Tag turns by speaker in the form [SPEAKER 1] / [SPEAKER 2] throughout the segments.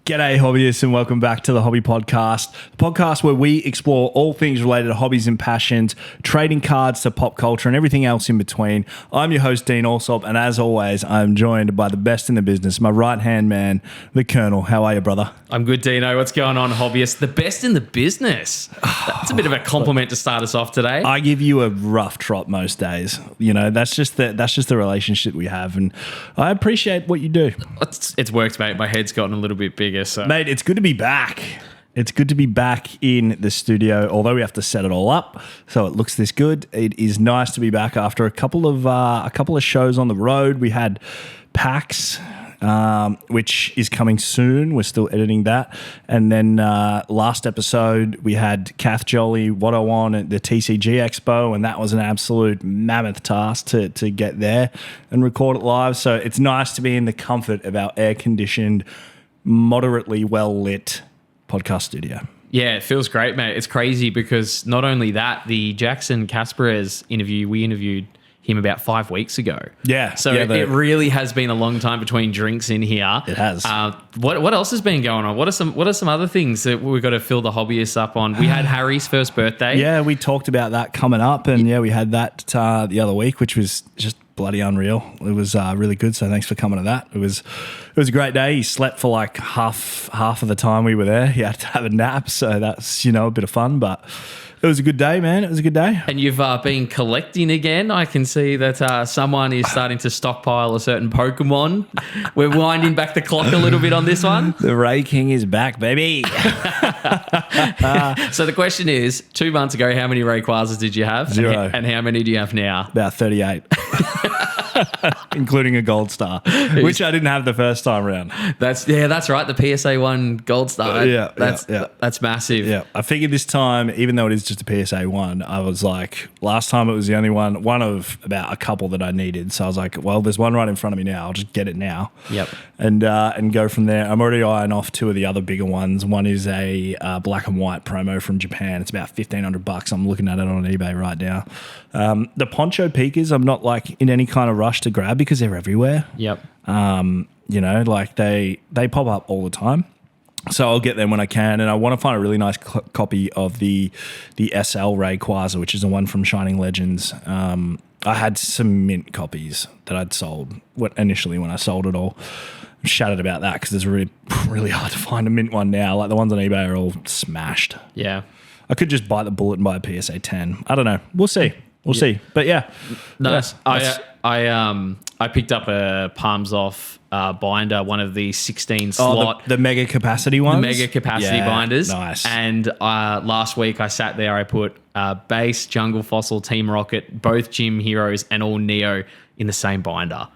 [SPEAKER 1] G'day hobbyists and welcome back to the Hobby Podcast, the podcast where we explore all things related to hobbies and passions, trading cards to pop culture and everything else in between. I'm your host, Dean Alsop, and as always, I'm joined by the best in the business, my right-hand man, the Colonel. How are you, brother?
[SPEAKER 2] I'm good, Dino. What's going on, hobbyists? The best in the business. That's a bit of a compliment to start us off today.
[SPEAKER 1] I give you a rough trot most days. You know, that's just the relationship we have, and I appreciate what you do.
[SPEAKER 2] It's worked, mate. My head's gotten a little bit bigger. So.
[SPEAKER 1] Mate, it's good to be back. It's good to be back in the studio, although we have to set it all up so it looks this good. It is nice to be back after a couple of shows on the road. We had PAX, which is coming soon. We're still editing that. And then last episode, we had Kath Jolie 101 at the TCG Expo, and that was an absolute mammoth task to get there and record it live. So it's nice to be in the comfort of our air-conditioned, moderately well-lit podcast studio.
[SPEAKER 2] Yeah, it feels great, mate. It's crazy because not only that, the Jackson Kasparez interview, we interviewed him about 5 weeks ago.
[SPEAKER 1] Yeah.
[SPEAKER 2] So it really has been a long time between drinks in here.
[SPEAKER 1] It has.
[SPEAKER 2] What else has been going on? What are some other things that we've got to fill the hobbyists up on? We had Harry's first birthday.
[SPEAKER 1] Yeah, we talked about that coming up, and we had that the other week, which was just bloody unreal. It was really good, so thanks for coming to that. It was a great day. He slept for like half of the time we were there. He had to have a nap, so that's a bit of fun, but it was a good day, man. It was a good day.
[SPEAKER 2] And you've been collecting again. I can see that someone is starting to stockpile a certain Pokémon. We're winding back the clock a little bit on this one.
[SPEAKER 1] The Ray King is back, baby.
[SPEAKER 2] So the question is, 2 months ago, how many Rayquazas did you have?
[SPEAKER 1] 0.
[SPEAKER 2] And how many do you have now?
[SPEAKER 1] About 38. Including a gold star, which I didn't have the first time around.
[SPEAKER 2] That's right. The PSA 1 gold star. That's massive.
[SPEAKER 1] Yeah. I figured this time, even though it is just a PSA 1, I was like, last time it was the only one of about a couple that I needed. So I was like, well, there's one right in front of me now. I'll just get it now.
[SPEAKER 2] Yep.
[SPEAKER 1] And go from there. I'm already eyeing off 2 of the other bigger ones. One is a black and white promo from Japan. It's about $1,500. I'm looking at it on eBay right now. The poncho pikas, I'm not like in any kind of rush to grab because they're everywhere.
[SPEAKER 2] Yep.
[SPEAKER 1] Like they pop up all the time. So I'll get them when I can, and I want to find a really nice copy of the SL Rayquaza, which is the one from Shining Legends. I had some mint copies that I'd sold initially when I sold it all. I'm shattered about that because it's really hard to find a mint one now. Like the ones on eBay are all smashed.
[SPEAKER 2] Yeah.
[SPEAKER 1] I could just bite the bullet and buy a PSA 10. I don't know. We'll see. We'll see. But yeah.
[SPEAKER 2] Nice. I picked up a Palms Off binder, one of the 16 slot.
[SPEAKER 1] The mega capacity ones?
[SPEAKER 2] The mega capacity binders.
[SPEAKER 1] Nice.
[SPEAKER 2] And last week I sat there, I put Base, Jungle Fossil, Team Rocket, both Gym Heroes and all Neo in the same binder.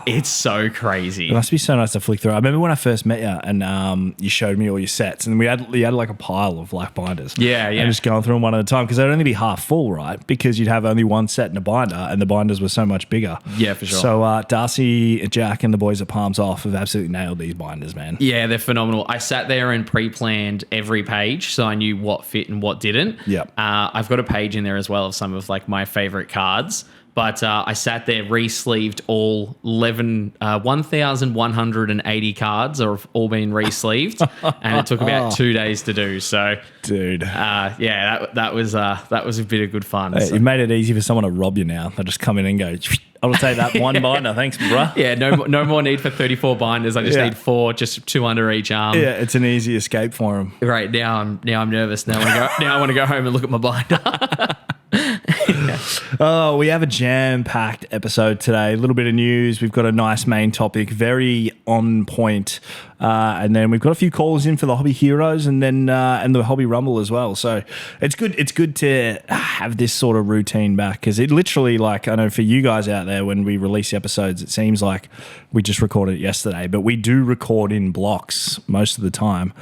[SPEAKER 2] It's so crazy.
[SPEAKER 1] It must be so nice to flick through. I remember when I first met you and you showed me all your sets, and you had like a pile of black binders.
[SPEAKER 2] Yeah.
[SPEAKER 1] And just going through them one at a time because they'd only be half full, right? Because you'd have only one set in a binder and the binders were so much bigger.
[SPEAKER 2] Yeah, for sure.
[SPEAKER 1] So Darcy, Jack and the boys at Palms Off have absolutely nailed these binders, man.
[SPEAKER 2] Yeah, they're phenomenal. I sat there and pre-planned every page so I knew what fit and what didn't.
[SPEAKER 1] Yep.
[SPEAKER 2] I've got a page in there as well of some of like my favorite cards. But I sat there, re-sleeved all 1,180 cards have all been re-sleeved, and it took about 2 days to do. So,
[SPEAKER 1] dude,
[SPEAKER 2] that was a bit of good fun.
[SPEAKER 1] Hey, you've made it easy for someone to rob you now. They just come in and go, I'll take that one binder, thanks, bruh.
[SPEAKER 2] Yeah, no more need for 34 binders. I just need 4, just 2 under each arm.
[SPEAKER 1] Yeah, it's an easy escape for them.
[SPEAKER 2] Right now, I'm nervous. Now I want to go home and look at my binder.
[SPEAKER 1] Oh, we have a jam-packed episode today. A little bit of news. We've got a nice main topic, very on point. And then we've got a few calls in for the Hobby Heroes and then and the Hobby Rumble as well. So it's good. It's good to have this sort of routine back because it literally, like, I know for you guys out there, when we release the episodes, it seems like we just recorded it yesterday, but we do record in blocks most of the time.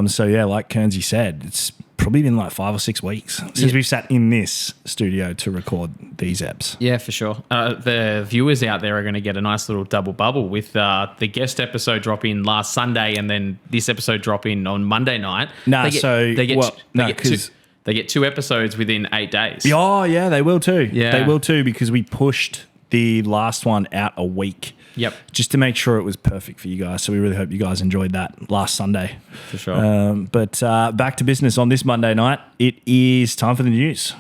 [SPEAKER 1] So yeah, like Kearnzys said, it's probably been like 5 or 6 weeks since we've sat in this studio to record these eps.
[SPEAKER 2] Yeah, for sure. The viewers out there are going to get a nice little double bubble with the guest episode drop in last Sunday and then this episode drop in on Monday night.
[SPEAKER 1] They get
[SPEAKER 2] 2 episodes within 8 days.
[SPEAKER 1] Oh, yeah, they will too.
[SPEAKER 2] Yeah.
[SPEAKER 1] They will too because we pushed the last one out a week.
[SPEAKER 2] Yep.
[SPEAKER 1] Just to make sure it was perfect for you guys. So we really hope you guys enjoyed that last Sunday.
[SPEAKER 2] For sure.
[SPEAKER 1] But back to business on this Monday night. It is time for the news.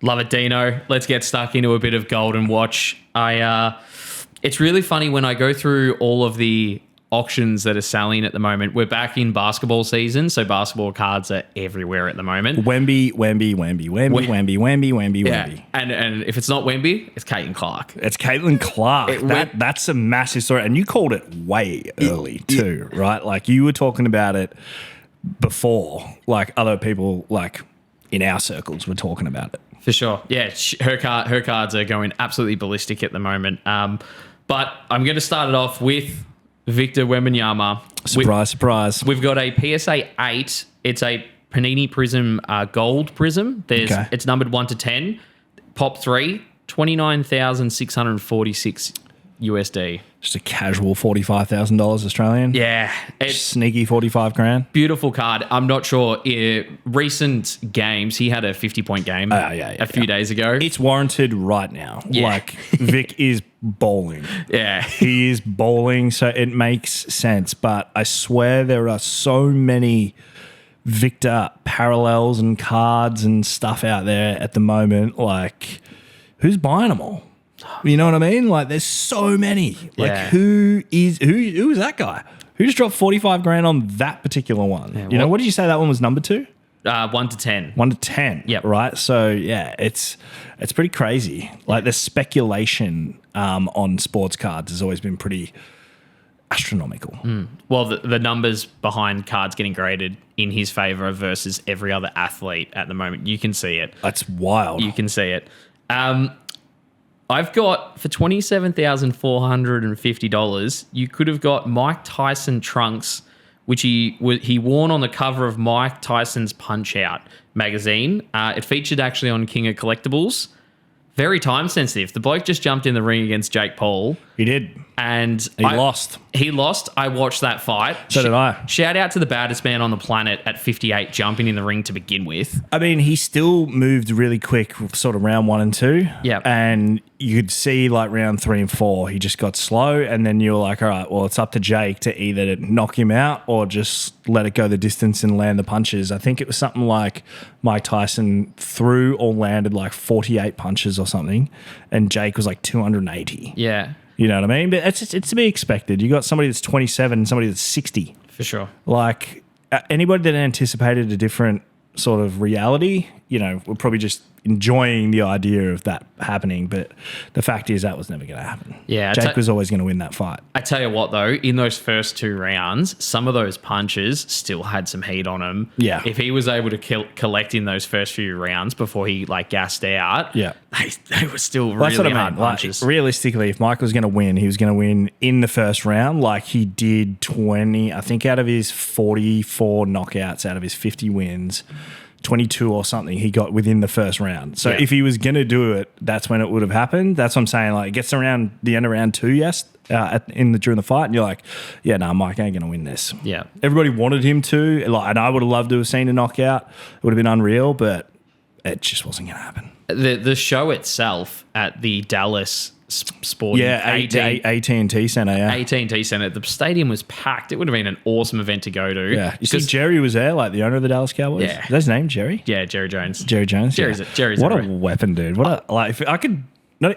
[SPEAKER 2] Love it, Dino. Let's get stuck into a bit of Goldin Watch. It's really funny when I go through all of the auctions that are selling at the moment. We're back in basketball season, so basketball cards are everywhere at the moment.
[SPEAKER 1] Wemby.
[SPEAKER 2] Yeah. And if it's not Wemby, it's Caitlin Clark.
[SPEAKER 1] It's Caitlin Clark. That's a massive story. And you called it way early too, right? Like you were talking about it before, like other people like in our circles were talking about it.
[SPEAKER 2] For sure. Yeah, her cards are going absolutely ballistic at the moment. But I'm going to start it off with Victor Wembanyama.
[SPEAKER 1] Surprise.
[SPEAKER 2] We've got a PSA 8. It's a Panini Prism gold prism. It's numbered 1 to 10. Pop 3, 29,646 USD.
[SPEAKER 1] Just a casual $45,000 Australian.
[SPEAKER 2] Yeah. It's
[SPEAKER 1] sneaky 45 grand.
[SPEAKER 2] Beautiful card. I'm not sure. Recent games, he had a 50-point game a few days ago.
[SPEAKER 1] It's warranted right now.
[SPEAKER 2] Yeah.
[SPEAKER 1] Like Vic is bowling.
[SPEAKER 2] Yeah.
[SPEAKER 1] He is bowling, so it makes sense. But I swear there are so many Victor parallels and cards and stuff out there at the moment. Like, who's buying them all? You know what I mean? Like, there's so many. Like, who is that guy? Who just dropped 45 grand on that particular one? Yeah, you know, what did you say that one was number 2?
[SPEAKER 2] 1 to 10.
[SPEAKER 1] 1 to 10.
[SPEAKER 2] Yep.
[SPEAKER 1] Right. So yeah, it's pretty crazy. Like the speculation on sports cards has always been pretty astronomical.
[SPEAKER 2] Well, the numbers behind cards getting graded in his favor versus every other athlete at the moment, you can see it.
[SPEAKER 1] That's wild.
[SPEAKER 2] You can see it. I've got, for $27,450, you could have got Mike Tyson trunks, which he worn on the cover of Mike Tyson's Punch-Out magazine. It featured actually on King of Collectables. Very time sensitive. The bloke just jumped in the ring against Jake Paul.
[SPEAKER 1] He did.
[SPEAKER 2] And
[SPEAKER 1] he lost.
[SPEAKER 2] He lost. I watched that fight.
[SPEAKER 1] So did I.
[SPEAKER 2] Shout out to the baddest man on the planet at 58 jumping in the ring to begin with.
[SPEAKER 1] I mean, he still moved really quick, sort of round 1 and 2.
[SPEAKER 2] Yeah.
[SPEAKER 1] And you could see like round 3 and 4, he just got slow. And then you were like, all right, well, it's up to Jake to either knock him out or just let it go the distance and land the punches. I think it was something like Mike Tyson threw or landed like 48 punches or something. And Jake was like 280.
[SPEAKER 2] Yeah.
[SPEAKER 1] You know what I mean? But it's to be expected. You got somebody that's 27 and somebody that's 60.
[SPEAKER 2] For sure.
[SPEAKER 1] Like anybody that anticipated a different sort of reality, you know, we're probably just enjoying the idea of that happening. But the fact is that was never going to happen.
[SPEAKER 2] Yeah.
[SPEAKER 1] Jake was always going to win that fight.
[SPEAKER 2] I tell you what, though, in those first 2 rounds, some of those punches still had some heat on him.
[SPEAKER 1] Yeah.
[SPEAKER 2] If he was able to collect in those first few rounds before he like gassed out,
[SPEAKER 1] yeah,
[SPEAKER 2] they were still really hard punches.
[SPEAKER 1] Like, realistically, if Mike was going to win, he was going to win in the first round like he did 20, I think out of his 44 knockouts, out of his 50 wins, 22 or something he got within the first round. So if he was going to do it, that's when it would have happened. That's what I'm saying. Like, it gets around the end of round 2, during the fight, and you're like, yeah, no, Mike ain't going to win this.
[SPEAKER 2] Yeah.
[SPEAKER 1] Everybody wanted him to, like, and I would have loved to have seen a knockout. It would have been unreal, but it just wasn't going to happen.
[SPEAKER 2] The show itself at the Dallas Sporting
[SPEAKER 1] AT&T Centre,
[SPEAKER 2] AT&T Centre. The stadium was packed. It would have been an awesome event to go to.
[SPEAKER 1] Yeah. You see Jerry was there, like the owner of the Dallas Cowboys?
[SPEAKER 2] Yeah.
[SPEAKER 1] Is that his name, Jerry?
[SPEAKER 2] Yeah, Jerry Jones.
[SPEAKER 1] Jerry Jones?
[SPEAKER 2] Jerry's
[SPEAKER 1] what a weapon, dude. If I could... I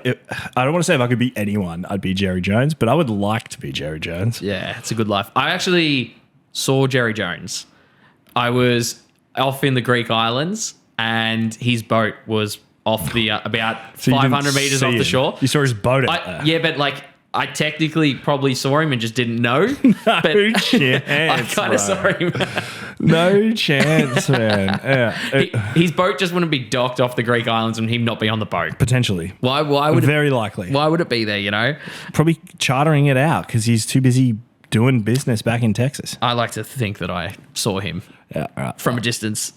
[SPEAKER 1] don't want to say if I could be anyone, I'd be Jerry Jones, but I would like to be Jerry Jones.
[SPEAKER 2] Yeah, it's a good life. I actually saw Jerry Jones. I was off in the Greek islands and his boat was off the about 500 meters off the shore.
[SPEAKER 1] You saw his boat out there.
[SPEAKER 2] Yeah, but like I technically probably saw him and just didn't know. But
[SPEAKER 1] chance,
[SPEAKER 2] I kind of saw him.
[SPEAKER 1] No chance, man. Yeah.
[SPEAKER 2] His boat just wouldn't be docked off the Greek islands and him not be on the boat.
[SPEAKER 1] Potentially.
[SPEAKER 2] Why would
[SPEAKER 1] Very likely.
[SPEAKER 2] Why would it be there, you know?
[SPEAKER 1] Probably chartering it out because he's too busy doing business back in Texas.
[SPEAKER 2] I like to think that I saw him from a distance.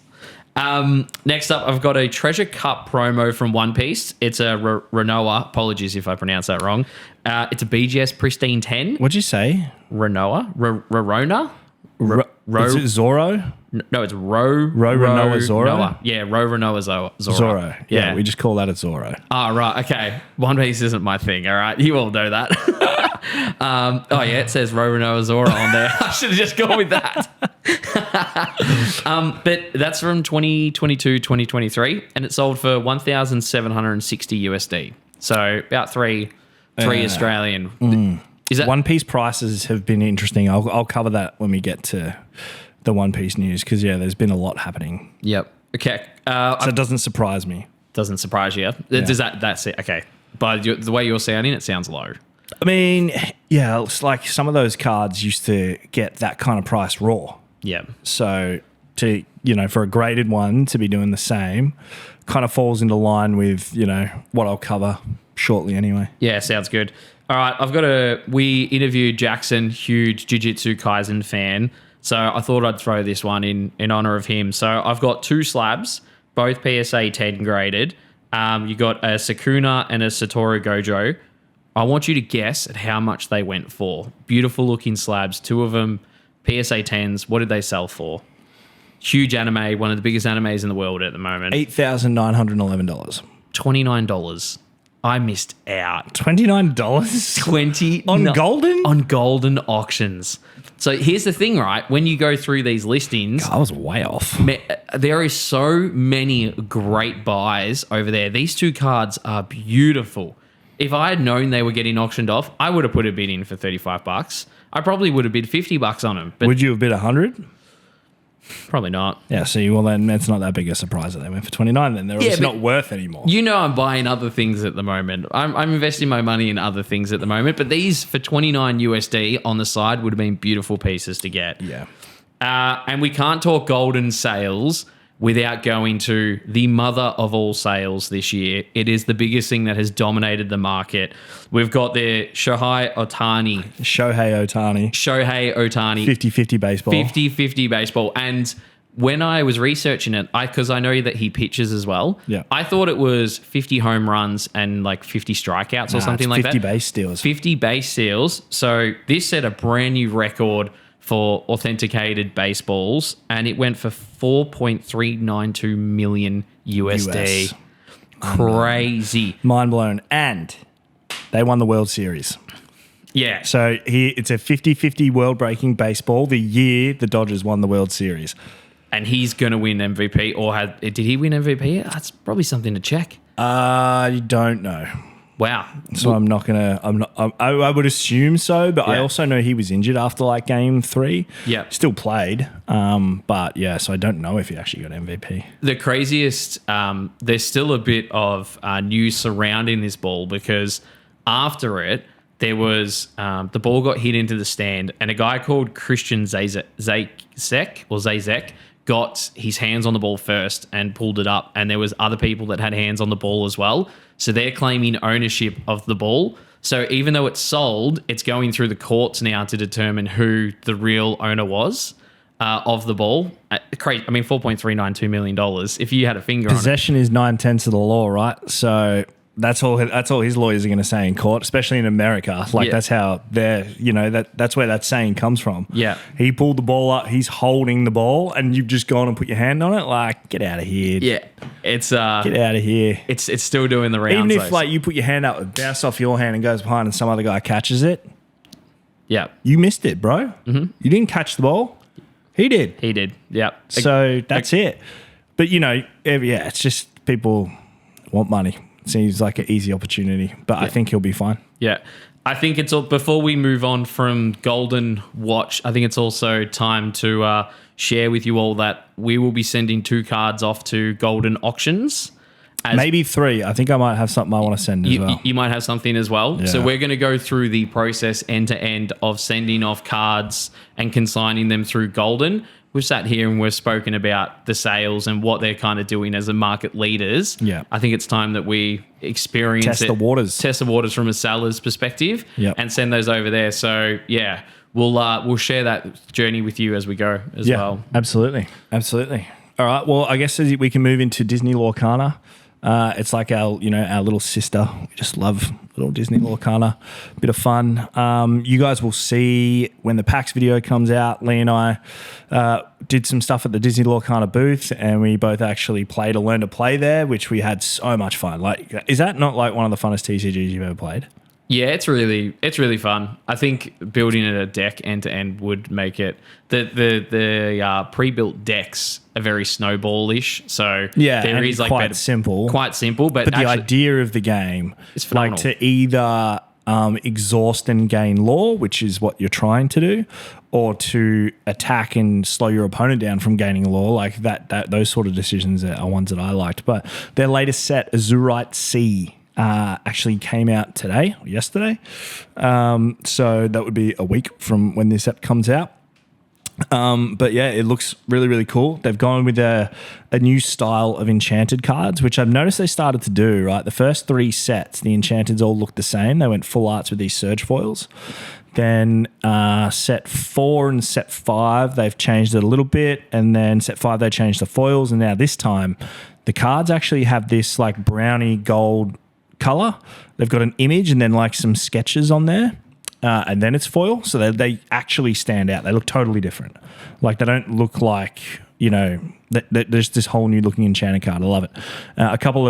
[SPEAKER 2] Next up, I've got a Treasure Cup promo from One Piece. It's a Renoa. Apologies if I pronounce that wrong. It's a BGS Pristine 10.
[SPEAKER 1] What'd you say?
[SPEAKER 2] Renoa? Rorona?
[SPEAKER 1] Is it Zoro?
[SPEAKER 2] No, it's Roronoa
[SPEAKER 1] Zoro?
[SPEAKER 2] Noah. Yeah, Roronoa Zoro.
[SPEAKER 1] Zoro. Yeah, we just call that a Zoro.
[SPEAKER 2] Ah, right. Okay. One Piece isn't my thing. All right. You all know that. Oh, yeah. It says Roronoa Zoro on there. I should have just gone with that. But that's from 2022, 2023. And it sold for 1,760 USD. So about three Australian. Is that
[SPEAKER 1] One Piece prices have been interesting. I'll cover that when we get to the One Piece news because, yeah, there's been a lot happening.
[SPEAKER 2] Yep. Okay.
[SPEAKER 1] So it doesn't surprise me.
[SPEAKER 2] Doesn't surprise you. Does that's it? Okay. But the way you're sounding, it sounds low.
[SPEAKER 1] I mean, yeah, it's like some of those cards used to get that kind of price raw.
[SPEAKER 2] Yeah.
[SPEAKER 1] So for a graded one to be doing the same kind of falls into line with, what I'll cover shortly anyway.
[SPEAKER 2] Yeah, sounds good. All right, we interviewed Jackson, huge Jujutsu Kaisan fan. So I thought I'd throw this one in honor of him. So I've got 2 slabs, both PSA 10 graded. You got a Sakuna and a Satoru Gojo. I want you to guess at how much they went for. Beautiful looking slabs, 2 of them, PSA 10s. What did they sell for? Huge anime, one of the biggest animes in the world at the moment.
[SPEAKER 1] $8,911.
[SPEAKER 2] $29. I missed out.
[SPEAKER 1] $29?
[SPEAKER 2] 20
[SPEAKER 1] on Goldin?
[SPEAKER 2] On Goldin auctions. So here's the thing, right? When you go through these listings,
[SPEAKER 1] God, I was way off.
[SPEAKER 2] There is so many great buys over there. These 2 cards are beautiful. If I had known they were getting auctioned off, I would have put a bid in for $35. I probably would have bid $50 on them. But
[SPEAKER 1] would you have bid 100?
[SPEAKER 2] Probably not.
[SPEAKER 1] Yeah, see, well, then it's not that big a surprise that they went for 29. Then they're obviously not worth anymore.
[SPEAKER 2] I'm buying other things at the moment. I'm investing my money in other things at the moment. But these for 29 USD on the side would have been beautiful pieces to get.
[SPEAKER 1] Yeah.
[SPEAKER 2] And we can't talk Goldin sales without going to the mother of all sales this year. It is the biggest thing that has dominated the market. We've got the Shohei Ohtani.
[SPEAKER 1] 50-50 baseball.
[SPEAKER 2] 50-50 baseball. And when I was researching it, because I know that he pitches as well, I thought it was 50 home runs and like 50 strikeouts or something like that.
[SPEAKER 1] 50 base steals.
[SPEAKER 2] 50 base steals. So this set a brand new record for authenticated baseballs, and it went for 4.392 million USD. Crazy.
[SPEAKER 1] Mind blown. And they won the World Series.
[SPEAKER 2] Yeah.
[SPEAKER 1] So it's a 50-50 world-breaking baseball the year the Dodgers won the World Series.
[SPEAKER 2] And he's going to win MVP, or did he win MVP? That's probably something to check.
[SPEAKER 1] I don't know.
[SPEAKER 2] Wow.
[SPEAKER 1] So I would assume so, but I also know he was injured after like game 3.
[SPEAKER 2] Yeah.
[SPEAKER 1] Still played. But yeah, so I don't know if he actually got MVP.
[SPEAKER 2] The craziest, there's still a bit of news surrounding this ball because after it, there was the ball got hit into the stand and a guy called Christian Zazek got his hands on the ball first and pulled it up, and there was other people that had hands on the ball as well. So they're claiming ownership of the ball. So even though it's sold, it's going through the courts now to determine who the real owner was of the ball. Crazy. I mean, $4.392 million. If you had a finger on it.
[SPEAKER 1] Possession is 9/10 of the law, right? So that's all his lawyers are going to say in court, especially in America. Like that's how that's where that saying comes from.
[SPEAKER 2] Yeah.
[SPEAKER 1] He pulled the ball up, he's holding the ball, and you've just gone and put your hand on it. Like, get out of here.
[SPEAKER 2] Yeah. It's
[SPEAKER 1] get out of here.
[SPEAKER 2] It's still doing the rounds.
[SPEAKER 1] Even if like you put your hand up, it bounces off your hand and goes behind and some other guy catches it.
[SPEAKER 2] Yeah.
[SPEAKER 1] You missed it, bro. Mm-hmm. You didn't catch the ball. He did.
[SPEAKER 2] Yeah.
[SPEAKER 1] So that's it. But it's just people want money. Seems like an easy opportunity, but I think he'll be fine.
[SPEAKER 2] Yeah. I think it's before we move on from Goldin Watch, I think it's also time to share with you all that we will be sending 2 cards off to Goldin Auctions.
[SPEAKER 1] Maybe 3. I think I might have something I want to send as well.
[SPEAKER 2] You might have something as well. Yeah. So we're going to go through the process end to end of sending off cards and consigning them through Goldin. We've sat here and we've spoken about the sales and what they're kind of doing as a market leaders.
[SPEAKER 1] Yeah.
[SPEAKER 2] I think it's time that we experience
[SPEAKER 1] Test the waters from
[SPEAKER 2] a seller's perspective
[SPEAKER 1] yep.
[SPEAKER 2] and send those over there. So yeah, we'll share that journey with you as we go as well.
[SPEAKER 1] Absolutely. All right. Well, I guess we can move into Disney Lorcana. It's like our little sister. We just love little Disney Lorcana. Bit of fun. You guys will see when the PAX video comes out. Lee and I did some stuff at the Disney Lorcana booth, and we both actually played a Learn to Play there, which we had so much fun. Like, is that not like one of the funnest TCGs you've ever played?
[SPEAKER 2] Yeah, it's really fun. I think building a deck end to end would make it the pre-built decks are very snowball-ish. So
[SPEAKER 1] yeah,
[SPEAKER 2] there is like
[SPEAKER 1] quite simple,
[SPEAKER 2] but
[SPEAKER 1] the idea of the game
[SPEAKER 2] is phenomenal.
[SPEAKER 1] Like to either exhaust and gain lore, which is what you're trying to do, or to attack and slow your opponent down from gaining lore, like that those sort of decisions are ones that I liked. But their latest set, Azurite Sea, actually came out today or yesterday. So that would be a week from when this app comes out. But yeah, it looks really, really cool. They've gone with a new style of enchanted cards, which I've noticed they started to do, right? The first 3 sets, the enchanteds all looked the same. They went full arts with these surge foils. Then set 4 and set 5, they've changed it a little bit. And then set 5, they changed the foils. And now this time, the cards actually have this like brownie gold color. They've got an image and then like some sketches on there, and then it's foil, so they actually stand out. They look totally different. Like they don't look like, there's this whole new looking enchanted card. I love it. A couple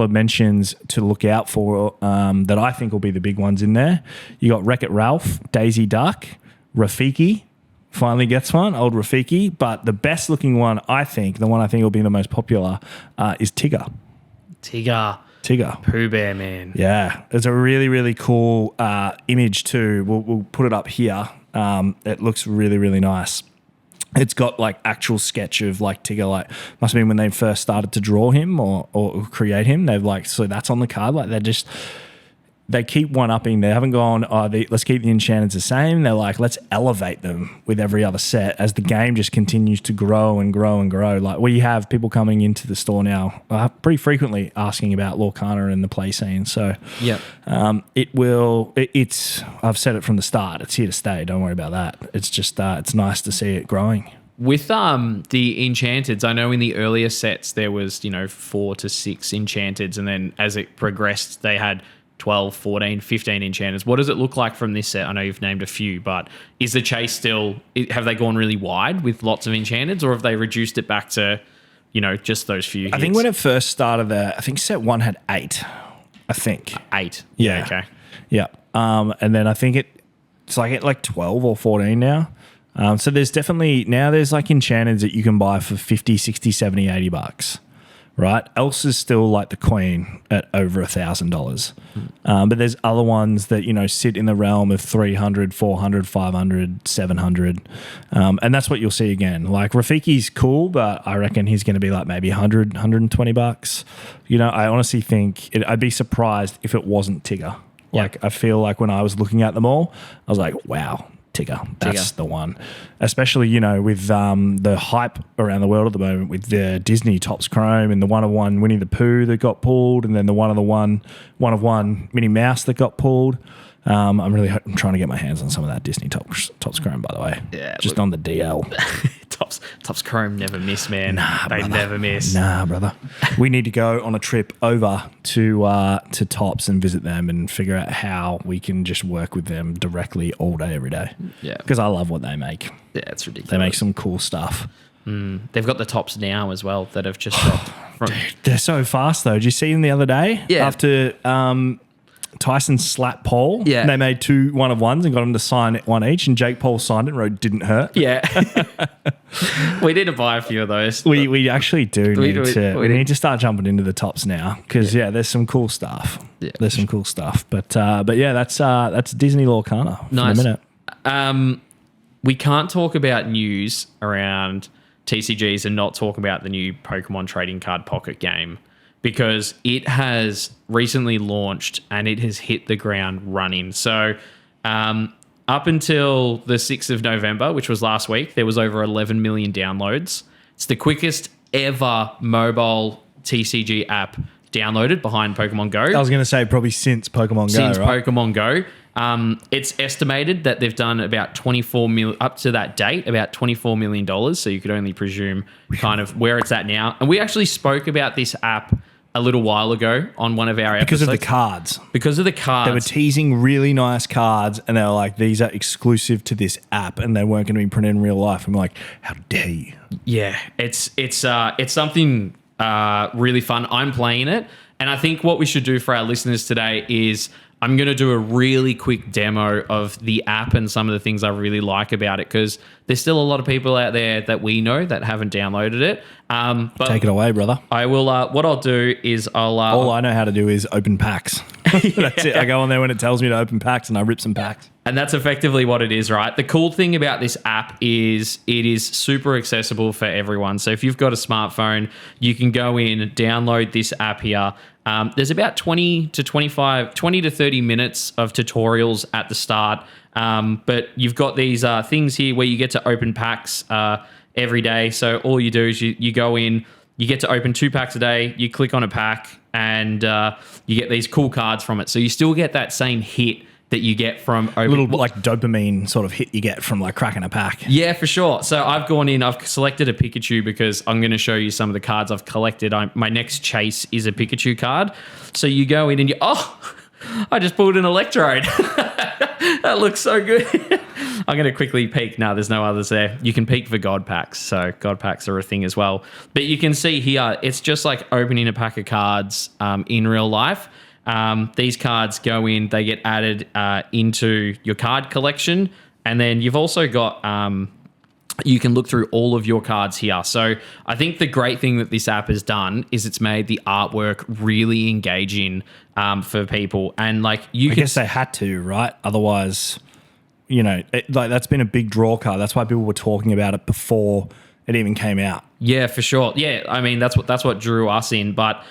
[SPEAKER 1] of mentions to look out for that I think will be the big ones in there. You got Wreck-It Ralph, Daisy Duck, Rafiki finally gets one, old Rafiki, but the best looking one, I think, the one I think will be the most popular, is Tigger.
[SPEAKER 2] Pooh Bear, man.
[SPEAKER 1] Yeah, it's a really, really cool image too. We'll put it up here. It looks really, really nice. It's got like actual sketch of like Tigger, like must have been when they first started to draw him or create him. They've like, so that's on the card. Like they keep one-upping. They haven't gone, let's keep the enchantments the same. They're like, let's elevate them with every other set as the game just continues to grow and grow and grow. Like we have people coming into the store now pretty frequently asking about Lorcana and the play scene. So
[SPEAKER 2] yeah,
[SPEAKER 1] it's I've said it from the start. It's here to stay. Don't worry about that. It's just it's nice to see it growing.
[SPEAKER 2] With the enchanteds, I know in the earlier sets there was 4 to 6 enchanteds, and then as it progressed, they had 12, 14, 15 enchanters. What does it look like from this set? I know you've named a few, but is the chase still, have they gone really wide with lots of enchanters, or have they reduced it back to, just those few hits?
[SPEAKER 1] I think when it first started there, I think set 1 had 8, I think.
[SPEAKER 2] 8?
[SPEAKER 1] Yeah.
[SPEAKER 2] Okay.
[SPEAKER 1] Yeah. And then I think it's like 12 or 14 now. So there's definitely, now there's like enchanters that you can buy for 50, 60, 70, 80 bucks. Right, Elsa's still like the queen at over $1,000, but there's other ones that sit in the realm of 300, 400, 500, 700, and that's what you'll see again. Like Rafiki's cool, but I reckon he's going to be like maybe 100, 120 bucks. I honestly think I'd be surprised if it wasn't Tigger. Like I feel like when I was looking at them all, I was like, wow. Tigger. That's the one. Especially, with the hype around the world at the moment with the Disney Topps Chrome and the one-of-one Winnie the Pooh that got pulled, and then the one-of-one Minnie Mouse that got pulled. I'm trying to get my hands on some of that Disney Topps Chrome, by the way.
[SPEAKER 2] Yeah.
[SPEAKER 1] Just on the DL.
[SPEAKER 2] Topps Chrome never miss, man. They
[SPEAKER 1] brother.
[SPEAKER 2] never miss.
[SPEAKER 1] Nah, brother. We need to go on a trip over to Topps and visit them and figure out how we can just work with them directly all day, every day.
[SPEAKER 2] Yeah.
[SPEAKER 1] Because I love what they make.
[SPEAKER 2] Yeah, it's ridiculous.
[SPEAKER 1] They make some cool stuff.
[SPEAKER 2] They've got the Topps now as well that have just dropped.
[SPEAKER 1] Dude, they're so fast, though. Did you see them the other day?
[SPEAKER 2] Yeah.
[SPEAKER 1] After Tyson slapped Paul,
[SPEAKER 2] yeah,
[SPEAKER 1] they made 2 one-of-ones and got him to sign one each, and Jake Paul signed it and wrote "didn't hurt."
[SPEAKER 2] Yeah. We need to buy a few of those.
[SPEAKER 1] We actually do need to start jumping into the Topps now because there's some cool stuff.
[SPEAKER 2] Yeah,
[SPEAKER 1] there's some cool stuff, but yeah, that's Disney Lorcana for
[SPEAKER 2] nice.
[SPEAKER 1] a minute.
[SPEAKER 2] We can't talk about news around TCGs and not talk about the new Pokemon trading card pocket game, because it has recently launched and it has hit the ground running. So up until the 6th of November, which was last week, there was over 11 million downloads. It's the quickest ever mobile TCG app downloaded behind Pokemon Go.
[SPEAKER 1] I was going to say probably since Pokemon Go, right?
[SPEAKER 2] Pokemon Go. It's estimated that they've done about 24 million up to that date, about $24 million. So you could only presume kind of where it's at now. And we actually spoke about this app a little while ago on one of our
[SPEAKER 1] Because
[SPEAKER 2] episodes.
[SPEAKER 1] of the cards.
[SPEAKER 2] Because of the cards.
[SPEAKER 1] They were teasing really nice cards, and they were like, these are exclusive to this app, and they weren't going to be printed in real life. I'm like, how dare you?
[SPEAKER 2] Yeah, it's something really fun. I'm playing it, and I think what we should do for our listeners today is I'm going to do a really quick demo of the app and some of the things I really like about it, because there's still a lot of people out there that we know that haven't downloaded it. But
[SPEAKER 1] Take it away, brother.
[SPEAKER 2] I will. What I'll do is
[SPEAKER 1] All I know how to do is open packs. That's it. I go on there when it tells me to open packs, and I rip some packs.
[SPEAKER 2] And that's effectively what it is, right? The cool thing about this app is it is super accessible for everyone. So if you've got a smartphone, you can go in and download this app here. There's about 20 to 30 minutes of tutorials at the start. But you've got these things here where you get to open packs every day. So all you do is you go in, you get to open 2 packs a day, you click on a pack, and you get these cool cards from it. So you still get that same hit that you get from open.
[SPEAKER 1] Little like dopamine sort of hit you get from like cracking a pack.
[SPEAKER 2] Yeah, for sure. So I've gone in, I've selected a Pikachu because I'm going to show you some of the cards I've collected. My next chase is a Pikachu card. So you go in and I just pulled an Electrode. That looks so good. I'm going to quickly peek. No, there's no others there. You can peek for God packs. So God packs are a thing as well. But you can see here, it's just like opening a pack of cards in real life. These cards go in, they get added into your card collection. And then you've also got, you can look through all of your cards here. So I think the great thing that this app has done is it's made the artwork really engaging for people. And like I guess
[SPEAKER 1] they had to, right? Otherwise, that's been a big draw card. That's why people were talking about it before it even came out.
[SPEAKER 2] Yeah, for sure. Yeah, I mean, that's what drew us in. But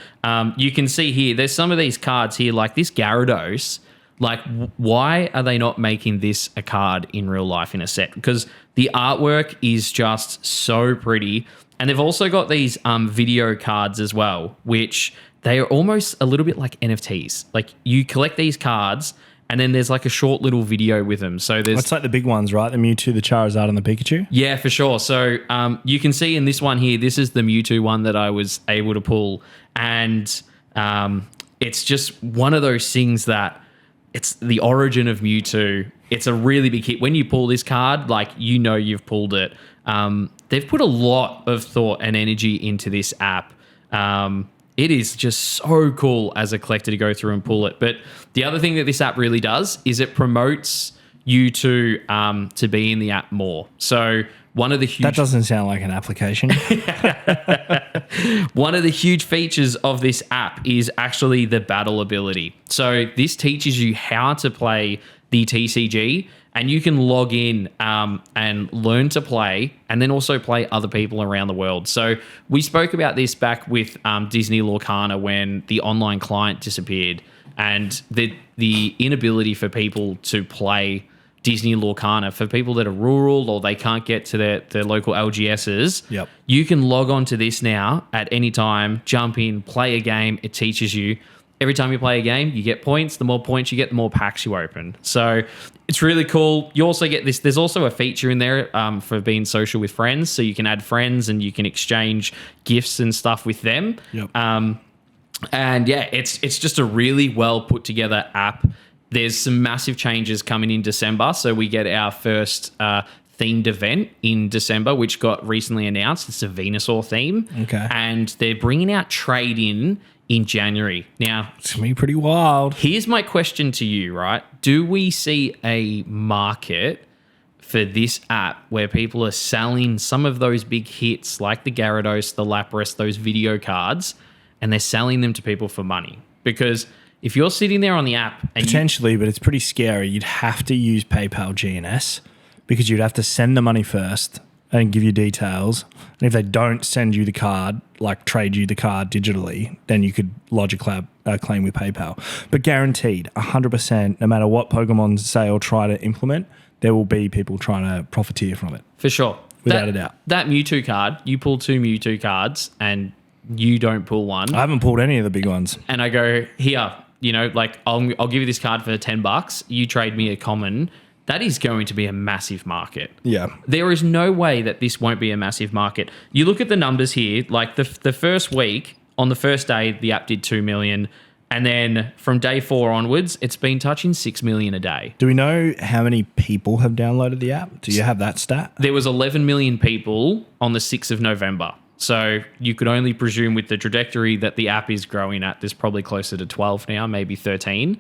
[SPEAKER 2] you can see here, there's some of these cards here, like this Gyarados. Like, why are they not making this a card in real life in a set? Because the artwork is just so pretty. And they've also got these video cards as well, which they are almost a little bit like NFTs. Like, you collect these cards, and then there's like a short little video with them. So there's...
[SPEAKER 1] It's like the big ones, right? The Mewtwo, the Charizard, and the Pikachu?
[SPEAKER 2] Yeah, for sure. So you can see in this one here, this is the Mewtwo one that I was able to pull. And it's just one of those things that it's the origin of Mewtwo. It's a really big hit. When you pull this card, like, you've pulled it. They've put a lot of thought and energy into this app. It is just so cool as a collector to go through and pull it. But the other thing that this app really does is it promotes you to be in the app more. So one of the huge...
[SPEAKER 1] That doesn't sound like an application.
[SPEAKER 2] One of the huge features of this app is actually the battle ability. So this teaches you how to play the TCG, and you can log in and learn to play, and then also play other people around the world. So we spoke about this back with Disney Lorcana when the online client disappeared, and the inability for people to play Disney Lorcana, for people that are rural or they can't get to their local LGSs.
[SPEAKER 1] Yep.
[SPEAKER 2] You can log on to this now at any time, jump in, play a game. It teaches you. Every time you play a game, you get points. The more points you get, the more packs you open. So it's really cool. You also get this. There's also a feature in there for being social with friends. So you can add friends and you can exchange gifts and stuff with them.
[SPEAKER 1] Yep.
[SPEAKER 2] And yeah, it's just a really well put together app. There's some massive changes coming in December. So we get our first themed event in December, which got recently announced. It's a Venusaur theme.
[SPEAKER 1] Okay.
[SPEAKER 2] And they're bringing out trade-in January. Now,
[SPEAKER 1] It's going to be pretty wild.
[SPEAKER 2] here's my question to you, right? Do we see a market for this app where people are selling some of those big hits like the Gyarados, the Lapras, those video cards, and they're selling them to people for money? Because if you're sitting there on the app and
[SPEAKER 1] Potentially, but it's pretty scary. You'd have to use PayPal GNS because you'd have to send the money first and give you details. And if they don't send you the card, like trade you the card digitally, then you could lodge a claim with PayPal. But guaranteed, 100%, no matter what Pokemon say or try to implement, there will be people trying to profiteer from it.
[SPEAKER 2] for sure,
[SPEAKER 1] Without a doubt.
[SPEAKER 2] That Mewtwo card, you pull 2 Mewtwo cards and you don't pull one.
[SPEAKER 1] I haven't pulled any of the big ones.
[SPEAKER 2] And I go, here, like I'll give you this card for $10. You trade me a common. That is going to be a massive market.
[SPEAKER 1] Yeah.
[SPEAKER 2] There is no way that this won't be a massive market. You look at the numbers here, like the first week on the first day, the app did 2 million. And then from day 4 onwards, it's been touching 6 million a day.
[SPEAKER 1] Do we know how many people have downloaded the app? Do you have that stat?
[SPEAKER 2] There was 11 million people on the 6th of November. So you could only presume with the trajectory that the app is growing at, there's probably closer to 12 now, maybe 13.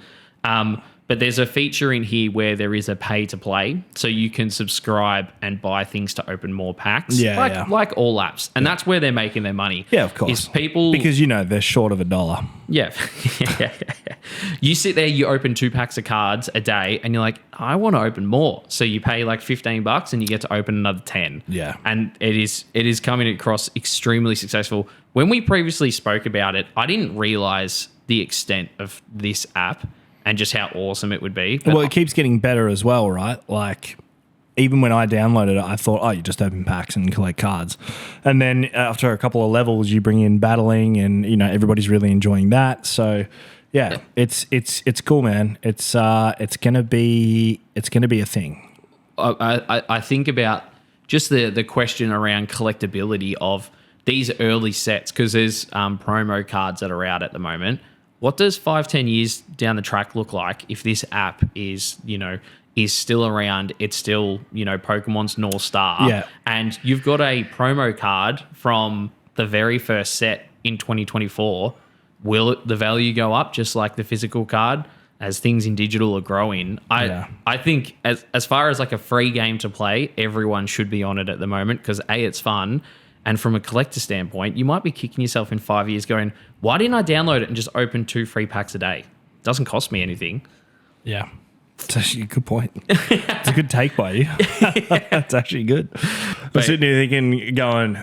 [SPEAKER 2] But there's a feature in here where there is a pay to play. So you can subscribe and buy things to open more packs. Like all apps. And that's where they're making their money.
[SPEAKER 1] Yeah, of course.
[SPEAKER 2] Is people,
[SPEAKER 1] because, they're short of $1.
[SPEAKER 2] Yeah. You sit there, you open 2 packs of cards a day and you're like, I want to open more. So you pay like $15 and you get to open another 10.
[SPEAKER 1] Yeah.
[SPEAKER 2] And it is coming across extremely successful. When we previously spoke about it, I didn't realize the extent of this app and just how awesome it would be. But
[SPEAKER 1] well, it keeps getting better as well, right? Like, even when I downloaded it, I thought, you just open packs and collect cards. And then after a couple of levels, you bring in battling and, everybody's really enjoying that. So, yeah. it's cool, man. It's gonna be a thing.
[SPEAKER 2] I think about just the question around collectability of these early sets, because there's promo cards that are out at the moment. What does 5-10 years down the track look like if this app is still around? It's still, Pokemon's North Star.
[SPEAKER 1] Yeah.
[SPEAKER 2] And you've got a promo card from the very first set in 2024. Will the value go up just like the physical card as things in digital are growing? I think as far as like a free game to play, everyone should be on it at the moment because A, it's fun. And from a collector standpoint, you might be kicking yourself in 5 years going, why didn't I download it and just open 2 free packs a day? It doesn't cost me anything.
[SPEAKER 1] Yeah. It's actually a good point. It's a good take by you. It's actually good. I'm sitting here thinking, going,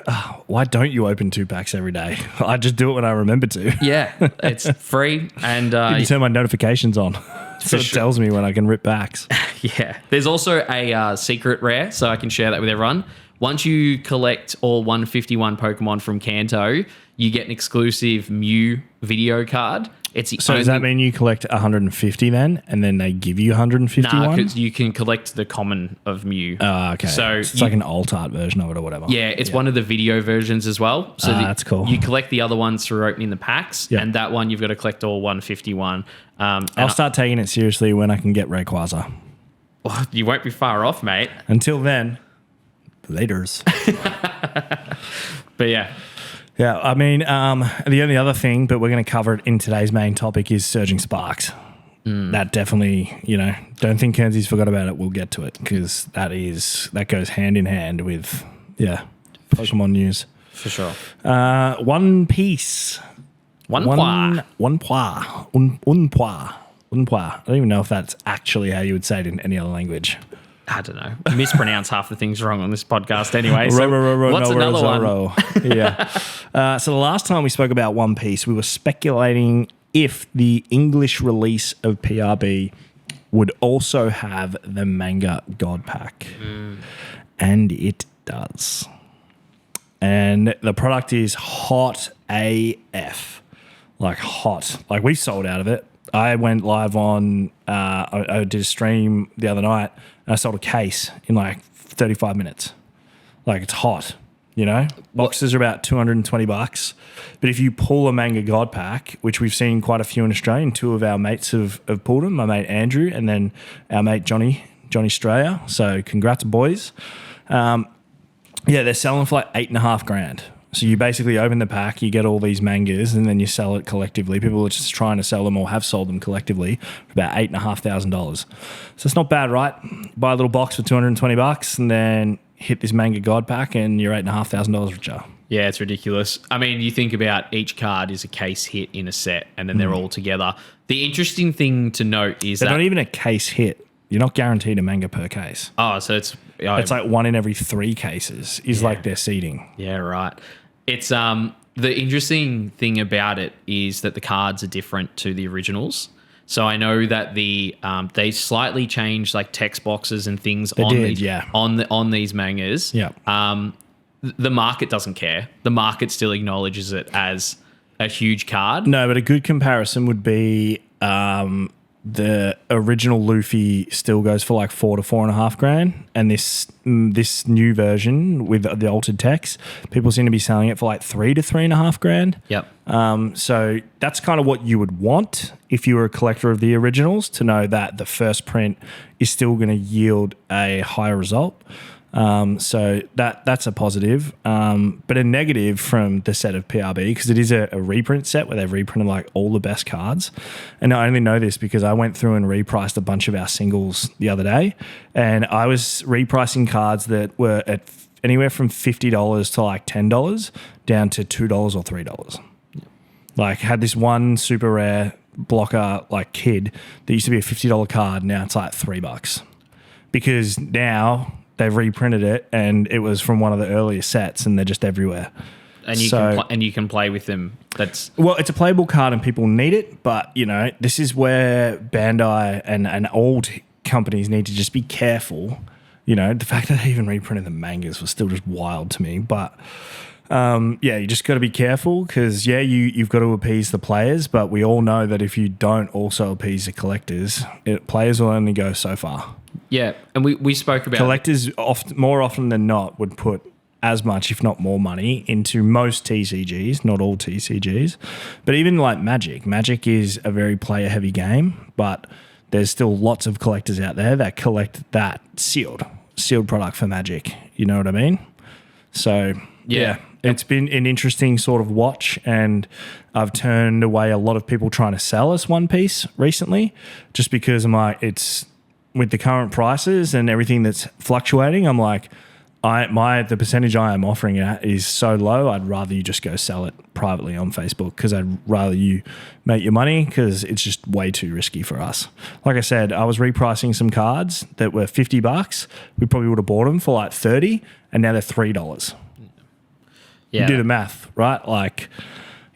[SPEAKER 1] why don't you open 2 packs every day? I just do it when I remember to.
[SPEAKER 2] Yeah, it's free. And
[SPEAKER 1] you can turn my notifications on. So it tells me when I can rip packs.
[SPEAKER 2] Yeah. There's also a secret rare, so I can share that with everyone. Once you collect all 151 Pokemon from Kanto, you get an exclusive Mew video card.
[SPEAKER 1] So does that mean you collect 150 then, and then they give you 151?
[SPEAKER 2] Nah, because you can collect the common of Mew.
[SPEAKER 1] Okay. So it's like an alt art version of it or whatever.
[SPEAKER 2] Yeah, it's one of the video versions as well. So
[SPEAKER 1] that's cool.
[SPEAKER 2] You collect the other ones through opening the packs, and that one you've got to collect all 151.
[SPEAKER 1] I'll start taking it seriously when I can get Rayquaza.
[SPEAKER 2] Well, you won't be far off, mate.
[SPEAKER 1] Until then, laters.
[SPEAKER 2] But yeah.
[SPEAKER 1] Yeah, I mean, the only other thing, but we're going to cover it in today's main topic, is Surging Sparks. That definitely, don't think Kearnzys forgot about it. We'll get to it because that goes hand in hand with, Pokemon news.
[SPEAKER 2] For sure.
[SPEAKER 1] One Piece.
[SPEAKER 2] One Poi.
[SPEAKER 1] I don't even know if that's actually how you would say it in any other language.
[SPEAKER 2] I don't know. Mispronounce half the things wrong on this podcast anyway. So what's another one?
[SPEAKER 1] Yeah. So the last time we spoke about One Piece, we were speculating if the English release of PRB would also have the manga God Pack. And it does. And the product is hot AF. Like hot. Like we sold out of it. I went live on, I did a stream the other night and I sold a case in like 35 minutes. Like it's hot, Boxes are about $220. But if you pull a manga God Pack, which we've seen quite a few in Australia, and 2 of our mates have pulled them, my mate Andrew and then our mate Johnny Straya. So congrats, boys. They're selling for like $8,500. So you basically open the pack, you get all these mangas, and then you sell it collectively. People are just trying to sell them or have sold them collectively for about $8,500. So it's not bad, right? Buy a little box for $220 and then hit this manga God Pack and you're $8,500 richer.
[SPEAKER 2] Yeah, it's ridiculous. I mean, you think about each card is a case hit in a set and then they're all together. The interesting thing to note is
[SPEAKER 1] they're not even a case hit. You're not guaranteed a manga per case.
[SPEAKER 2] Oh, so it's
[SPEAKER 1] like 1 in every 3 cases is like their seeding.
[SPEAKER 2] Yeah, right. It's the interesting thing about it is that the cards are different to the originals. So I know that they slightly changed like text boxes and things on these mangas.
[SPEAKER 1] Yeah.
[SPEAKER 2] The market doesn't care. The market still acknowledges it as a huge card.
[SPEAKER 1] No, but a good comparison would be the original Luffy still goes for like $4,000 to $4,500, and this new version with the altered text, people seem to be selling it for like $3,000 to $3,500.
[SPEAKER 2] Yep.
[SPEAKER 1] So that's kind of what you would want if you were a collector of the originals, to know that the first print is still going to yield a higher result. So that's a positive, but a negative from the set of PRB, because it is a reprint set where they've reprinted like all the best cards. And I only know this because I went through and repriced a bunch of our singles the other day, and I was repricing cards that were at anywhere from $50 to like $10 down to $2 or $3. Like, had this one super rare blocker like Kid that used to be a $50 card. Now it's like $3 because now they've reprinted it, and it was from one of the earlier sets, and they're just everywhere.
[SPEAKER 2] And you can play with them.
[SPEAKER 1] Well, it's a playable card, and people need it. But this is where Bandai and old companies need to just be careful. The fact that they even reprinted the mangas was still just wild to me. But you just got to be careful because you've got to appease the players, but we all know that if you don't also appease the collectors, players will only go so far.
[SPEAKER 2] Yeah, and we spoke about
[SPEAKER 1] collectors more often than not would put as much, if not more money into most TCGs, not all TCGs, but even like Magic. Magic is a very player-heavy game, but there's still lots of collectors out there that collect that sealed product for Magic. You know what I mean? So yeah. It's been an interesting sort of watch, and I've turned away a lot of people trying to sell us One Piece recently, just because I'm like, it's with the current prices and everything that's fluctuating. I'm like, the percentage I am offering it is so low. I'd rather you just go sell it privately on Facebook, because I'd rather you make your money, because it's just way too risky for us. Like I said, I was repricing some cards that were $50. We probably would have bought them for like $30, and now they're $3.
[SPEAKER 2] Yeah.
[SPEAKER 1] You do the math, right? Like,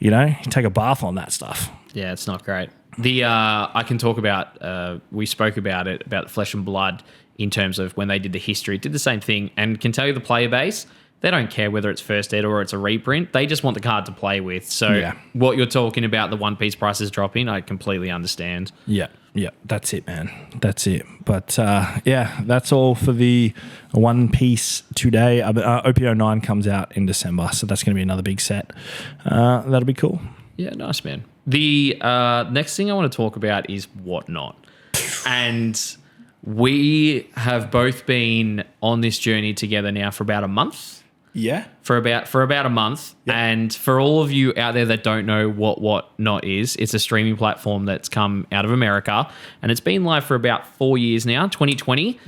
[SPEAKER 1] you take a bath on that stuff.
[SPEAKER 2] Yeah, it's not great. I can talk about, we spoke about it, about Flesh and Blood, in terms of when they did the history, did the same thing, and can tell you the player base, they don't care whether it's first ed or it's a reprint. They just want the card to play with. So what you're talking about, the One Piece prices dropping, I completely understand.
[SPEAKER 1] Yeah, that's it, man. That's it. But that's all for the One Piece today. Ep.19 comes out in December, so that's going to be another big set. That'll be cool.
[SPEAKER 2] Yeah, nice, man. The next thing I want to talk about is Whatnot. And we have both been on this journey together now for about a month.
[SPEAKER 1] Yeah.
[SPEAKER 2] For about a month. Yep. And for all of you out there that don't know what Whatnot is, it's a streaming platform that's come out of America, and it's been live for about 4 years now, 2020.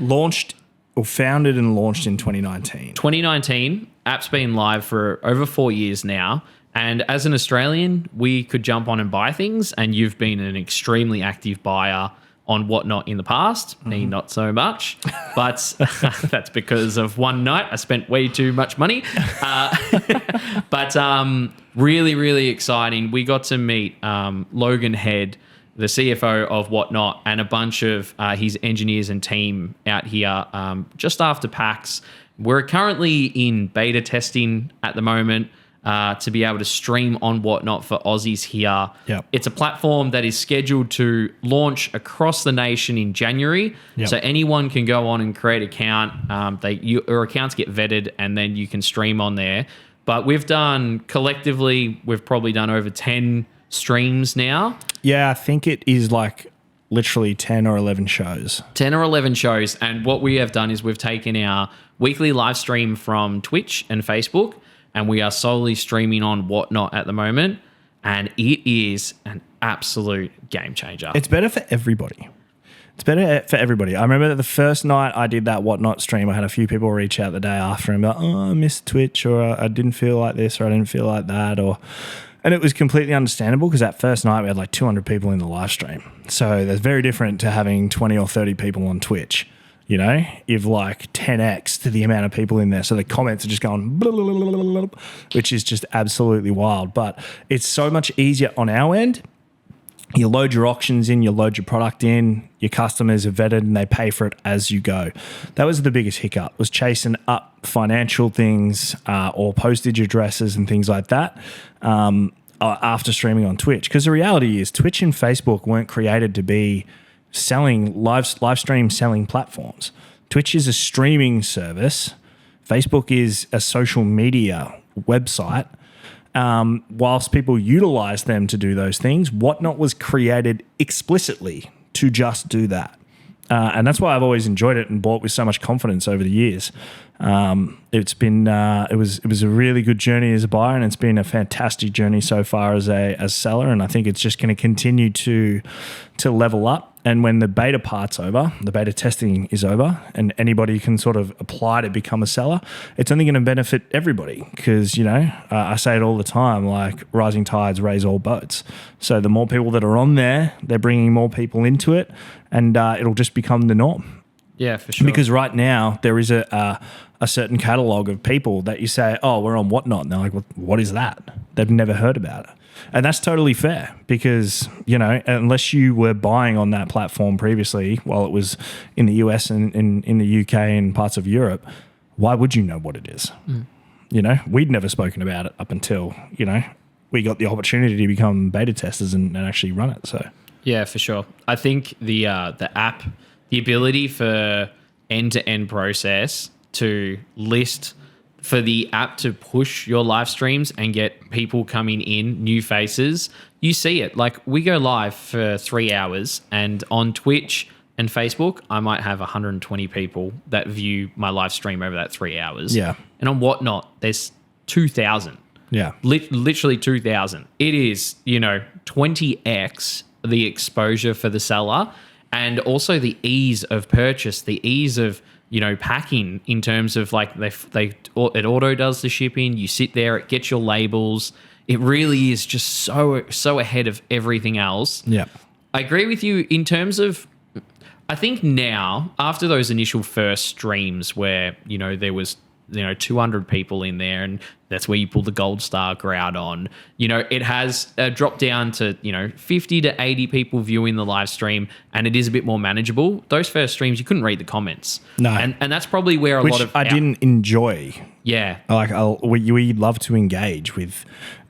[SPEAKER 1] Founded and launched in 2019.
[SPEAKER 2] 2019, app's been live for over 4 years now. And as an Australian, we could jump on and buy things, and you've been an extremely active buyer on Whatnot in the past. Me, not so much, but that's because of one night I spent way too much money. But really, really exciting. We got to meet Logan Head, the CFO of Whatnot, and a bunch of his engineers and team out here just after PAX. We're currently in beta testing at the moment. To be able to stream on Whatnot for Aussies here.
[SPEAKER 1] Yep.
[SPEAKER 2] It's a platform that is scheduled to launch across the nation in January.
[SPEAKER 1] Yep.
[SPEAKER 2] So anyone can go on and create an account. Your accounts get vetted, and then you can stream on there. But we've probably done over 10 streams now.
[SPEAKER 1] Yeah, I think it is like literally 10 or 11 shows.
[SPEAKER 2] 10 or 11 shows. And what we have done is we've taken our weekly live stream from Twitch and Facebook, and we are solely streaming on Whatnot at the moment, and it is an absolute game changer.
[SPEAKER 1] It's better for everybody. I remember that the first night I did that Whatnot stream, I had a few people reach out the day after and be like, I missed Twitch, or I didn't feel like this, or I didn't feel like that, and it was completely understandable, because that first night we had like 200 people in the live stream. So that's very different to having 20 or 30 people on Twitch. You've like 10x to the amount of people in there. So the comments are just going, blah, blah, blah, blah, blah, which is just absolutely wild. But it's so much easier on our end. You load your auctions in, you load your product in, your customers are vetted, and they pay for it as you go. That was the biggest hiccup, was chasing up financial things or postage addresses and things like that after streaming on Twitch. Because the reality is Twitch and Facebook weren't created to be selling live stream selling platforms. Twitch is a streaming service. Facebook is a social media website. Whilst people utilize them to do those things, Whatnot was created explicitly to just do that. And that's why I've always enjoyed it and bought with so much confidence over the years. It's been it was a really good journey as a buyer, and it's been a fantastic journey so far as a seller. And I think it's just going to continue to level up. And when the beta part's over, the beta testing is over, and anybody can sort of apply to become a seller, it's only going to benefit everybody because, I say it all the time, like rising tides raise all boats. So the more people that are on there, they're bringing more people into it, and it'll just become the norm.
[SPEAKER 2] Yeah, for sure.
[SPEAKER 1] Because right now there is a certain catalog of people that you say, oh, we're on Whatnot. And they're like, what is that? They've never heard about it. And that's totally fair because, unless you were buying on that platform previously while it was in the US and in the UK and parts of Europe, why would you know what it is? We'd never spoken about it up until, we got the opportunity to become beta testers and actually run it. So
[SPEAKER 2] yeah, for sure. I think the app, the ability for end-to-end process to list, for the app to push your live streams and get people coming in, new faces, you see it. Like we go live for 3 hours, and on Twitch and Facebook, I might have 120 people that view my live stream over that 3 hours.
[SPEAKER 1] Yeah.
[SPEAKER 2] And on Whatnot, there's 2,000.
[SPEAKER 1] Yeah.
[SPEAKER 2] Literally 2,000. It is, 20x the exposure for the seller, and also the ease of purchase, the ease of packing in terms of like it auto does the shipping. You sit there, it gets your labels. It really is just so ahead of everything else.
[SPEAKER 1] Yeah,
[SPEAKER 2] I agree with you in terms of. I think now after those initial first streams where there was 200 people in there, and that's where you pull the gold star crowd on. It has dropped down to 50 to 80 people viewing the live stream, and it is a bit more manageable. Those first streams, you couldn't read the comments.
[SPEAKER 1] No,
[SPEAKER 2] and that's probably where a lot of
[SPEAKER 1] I didn't enjoy.
[SPEAKER 2] Yeah,
[SPEAKER 1] like we love to engage with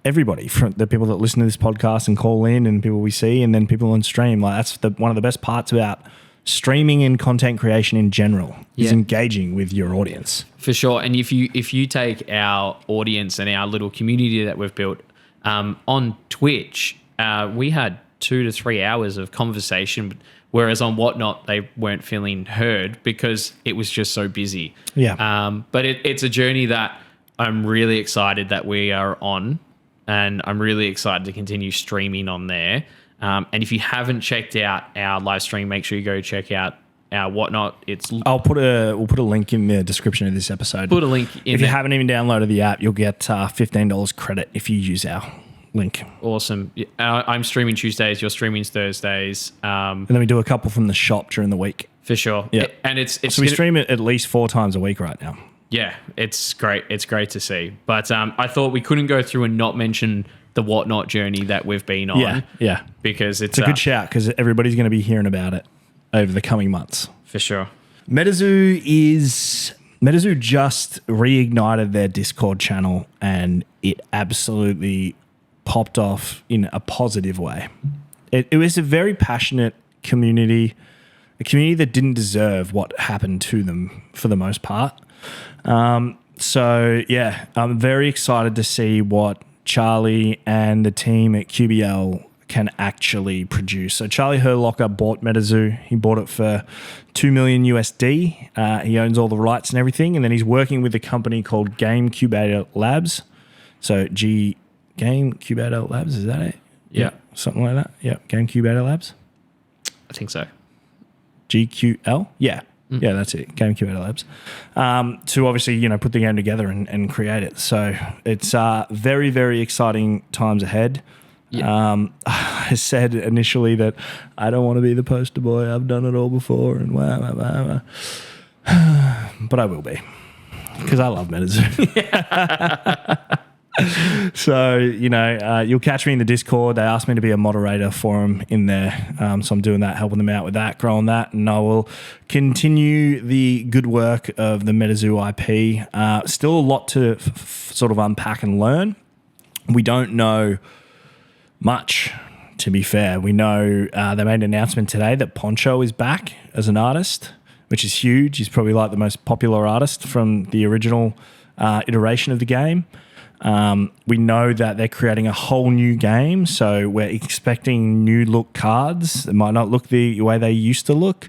[SPEAKER 1] everybody, from the people that listen to this podcast and call in, and people we see, and then people on stream. Like that's one of the best parts about streaming and content creation in general is engaging with your audience.
[SPEAKER 2] For sure. And if you take our audience and our little community that we've built on Twitch, we had 2 to 3 hours of conversation, whereas on Whatnot, they weren't feeling heard because it was just so busy.
[SPEAKER 1] Yeah.
[SPEAKER 2] But it's a journey that I'm really excited that we are on, and I'm really excited to continue streaming on there. And if you haven't checked out our live stream, make sure you go check out our Whatnot.
[SPEAKER 1] We'll put a link in the description of this episode.
[SPEAKER 2] Put a link in.
[SPEAKER 1] If you haven't even downloaded the app, you'll get $15 credit if you use our link.
[SPEAKER 2] Awesome. I'm streaming Tuesdays. You're streaming Thursdays.
[SPEAKER 1] And then we do a couple from the shop during the week.
[SPEAKER 2] For sure.
[SPEAKER 1] Yeah.
[SPEAKER 2] And it's
[SPEAKER 1] so we stream it at least 4 times a week right now.
[SPEAKER 2] Yeah, it's great. It's great to see. But I thought we couldn't go through and not mention the Whatnot journey that we've been on.
[SPEAKER 1] Yeah.
[SPEAKER 2] Because it's
[SPEAKER 1] a good shout, because everybody's going to be hearing about it over the coming months.
[SPEAKER 2] For sure.
[SPEAKER 1] Metazoo just reignited their Discord channel, and it absolutely popped off in a positive way. It was a very passionate community, a community that didn't deserve what happened to them for the most part. So yeah, I'm very excited to see what Charlie and the team at QBL can actually produce. So Charlie Herlocker bought Metazoo. He bought it for $2 million USD. He owns all the rights and everything, and then he's working with a company called Gamecubator Labs. So Gamecubator Labs, is that it?
[SPEAKER 2] Yeah.
[SPEAKER 1] Something like that. Yeah, Gamecubator Labs.
[SPEAKER 2] I think so.
[SPEAKER 1] GQL? Yeah. Yeah, that's it. Gamecubator Labs. To obviously, put the game together and create it. So it's very, very exciting times ahead. Yeah. I said initially that I don't want to be the poster boy. I've done it all before, and but I will be, because I love Metazoo. So, you'll catch me in the Discord. They asked me to be a moderator for them in there. So I'm doing that, helping them out with that, growing that. And I will continue the good work of the Metazoo IP. Still a lot to sort of unpack and learn. We don't know much, to be fair. We know they made an announcement today that Poncho is back as an artist, which is huge. He's probably like the most popular artist from the original iteration of the game. We know that they're creating a whole new game, so we're expecting new look cards. It might not look the way they used to look.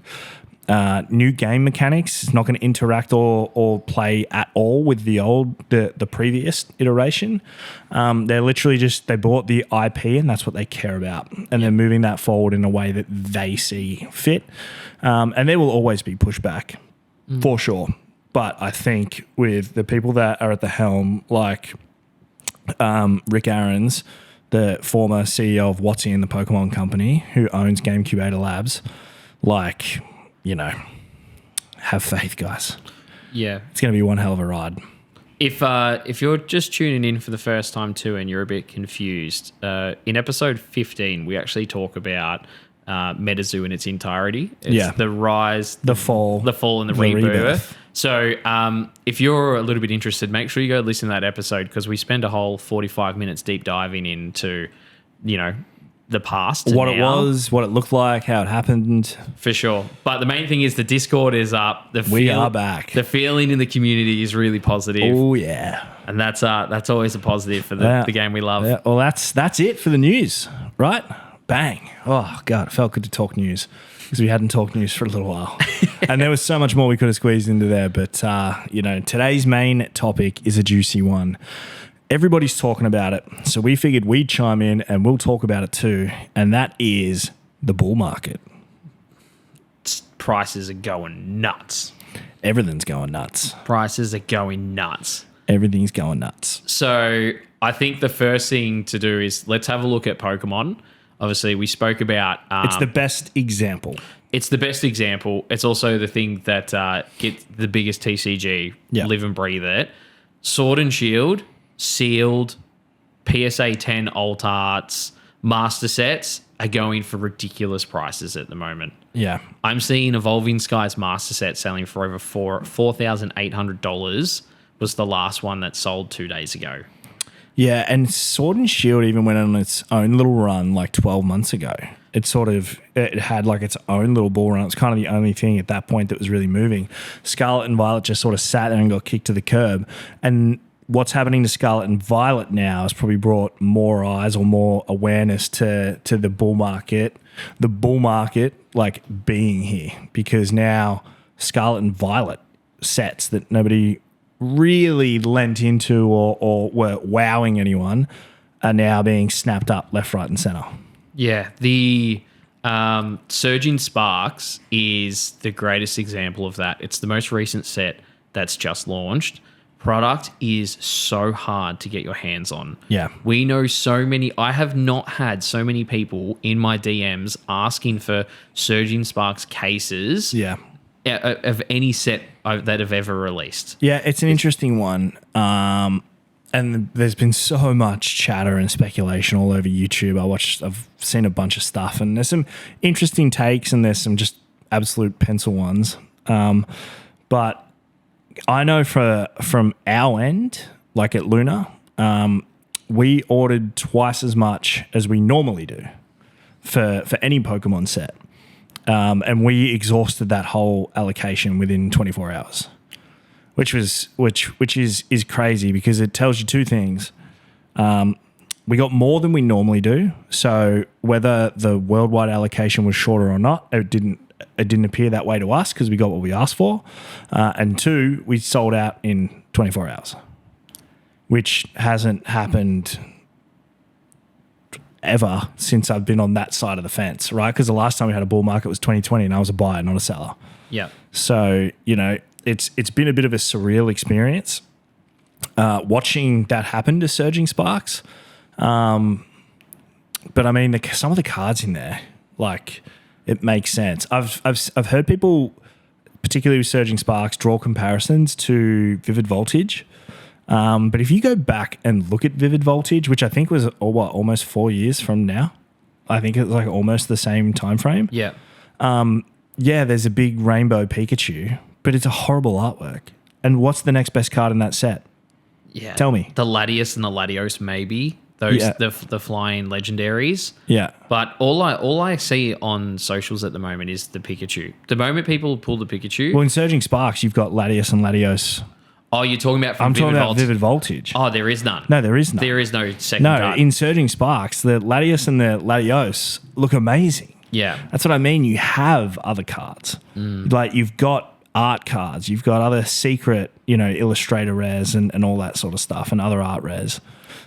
[SPEAKER 1] New game mechanics. It's not going to interact or play at all with the previous iteration. They're literally they bought the IP and that's what they care about, and they're moving that forward in a way that they see fit. And there will always be pushback for sure. But I think with the people that are at the helm, like Rick Aarons, the former CEO of Watsy and the Pokemon company, who owns GameCube Ada Labs, like, you know, have faith, guys.
[SPEAKER 2] Yeah.
[SPEAKER 1] It's going to be one hell of a ride.
[SPEAKER 2] If you're just tuning in for the first time too and you're a bit confused, in episode 15, we actually talk about Metazoo in its entirety. It's the rise, the fall, and the rebirth. So if you're a little bit interested, make sure you go listen to that episode, because we spend a whole 45 minutes deep diving into, you know, the past.
[SPEAKER 1] What it was, what it looked like, how it happened.
[SPEAKER 2] For sure. But the main thing is the Discord is up.
[SPEAKER 1] We are back.
[SPEAKER 2] The feeling in the community is really positive.
[SPEAKER 1] Oh, yeah.
[SPEAKER 2] And that's always a positive for the game we love.
[SPEAKER 1] Yeah. Well, that's it for the news, right? Bang. Oh, God, it felt good to talk news, because we hadn't talked news for a little while. And there was so much more we could have squeezed into there. But, you know, today's main topic is a juicy one. Everybody's talking about it. So we figured we'd chime in and we'll talk about it too. And that is the bull market.
[SPEAKER 2] Prices are going nuts.
[SPEAKER 1] Everything's going nuts.
[SPEAKER 2] Prices are going nuts.
[SPEAKER 1] Everything's going nuts.
[SPEAKER 2] So I think the first thing to do is let's have a look at Pokemon. Obviously, we spoke about...
[SPEAKER 1] it's the best example.
[SPEAKER 2] It's the best example. It's also the thing that gets the biggest TCG, live and breathe it. Sword and Shield, sealed, PSA 10 alt arts, master sets are going for ridiculous prices at the moment.
[SPEAKER 1] Yeah.
[SPEAKER 2] I'm seeing Evolving Skies master set selling for over $4,800 was the last one that sold 2 days ago.
[SPEAKER 1] Yeah, and Sword and Shield even went on its own little run like 12 months ago. It had like its own little bull run. It's kind of the only thing at that point that was really moving. Scarlet and Violet just sort of sat there and got kicked to the curb. And what's happening to Scarlet and Violet now has probably brought more eyes or more awareness to the bull market. The bull market like being here, because now Scarlet and Violet sets that nobody really lent into or were wowing anyone are now being snapped up left, right, and center.
[SPEAKER 2] Yeah, the Surging Sparks is the greatest example of that. It's the most recent set that's just launched. Product is so hard to get your hands on.
[SPEAKER 1] Yeah.
[SPEAKER 2] We know I have not had so many people in my DMs asking for Surging Sparks cases.
[SPEAKER 1] Yeah.
[SPEAKER 2] Of any set that have ever released.
[SPEAKER 1] Yeah, it's an interesting one. And there's been so much chatter and speculation all over YouTube. I've seen a bunch of stuff, and there's some interesting takes and there's some just absolute pencil ones. But I know from our end, like at Luna, we ordered twice as much as we normally do for any Pokemon set. And we exhausted that whole allocation within 24 hours, which is crazy, because it tells you two things. We got more than we normally do. So whether the worldwide allocation was shorter or not, it didn't appear that way to us, because we got what we asked for. And two, we sold out in 24 hours, which hasn't happened ever since I've been on that side of the fence, right? Because the last time we had a bull market was 2020 and I was a buyer, not a seller.
[SPEAKER 2] Yeah.
[SPEAKER 1] So, you know, it's been a bit of a surreal experience watching that happen to Surging Sparks. But I mean, some of the cards in there, like, it makes sense. I've heard people, particularly with Surging Sparks, draw comparisons to Vivid Voltage. But if you go back and look at Vivid Voltage, which I think was almost 4 years from now, I think it's like almost the same time frame.
[SPEAKER 2] Yeah.
[SPEAKER 1] Yeah, there's a big rainbow Pikachu, but it's a horrible artwork. And what's the next best card in that set?
[SPEAKER 2] Yeah.
[SPEAKER 1] Tell me.
[SPEAKER 2] The Latios and the Latios, maybe. those
[SPEAKER 1] Yeah.
[SPEAKER 2] the flying legendaries.
[SPEAKER 1] Yeah.
[SPEAKER 2] But all I see on socials at the moment is the Pikachu. The moment people pull the Pikachu,
[SPEAKER 1] Well, in Surging Sparks, you've got Latios and Latios.
[SPEAKER 2] oh, you're talking about from
[SPEAKER 1] I'm
[SPEAKER 2] Vivid
[SPEAKER 1] talking about
[SPEAKER 2] Vault.
[SPEAKER 1] Vivid Voltage.
[SPEAKER 2] Oh, there is none.
[SPEAKER 1] No, there is none.
[SPEAKER 2] There is no second
[SPEAKER 1] No,
[SPEAKER 2] card.
[SPEAKER 1] in Surging Sparks, the Latios and the Latios look amazing.
[SPEAKER 2] Yeah.
[SPEAKER 1] That's what I mean. You have other cards. Like you've got art cards. You've got other secret, illustrator rares and all that sort of stuff and other art rares.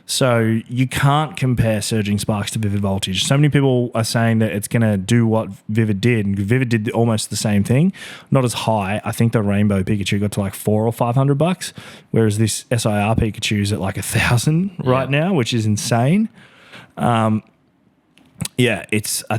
[SPEAKER 1] So you can't compare Surging Sparks to Vivid Voltage. So many people are saying that it's going to do what Vivid did. And Vivid did almost the same thing. Not as high. I think the Rainbow Pikachu got to like $400 or $500, whereas this SIR Pikachu is at like 1,000 right now, which is insane. I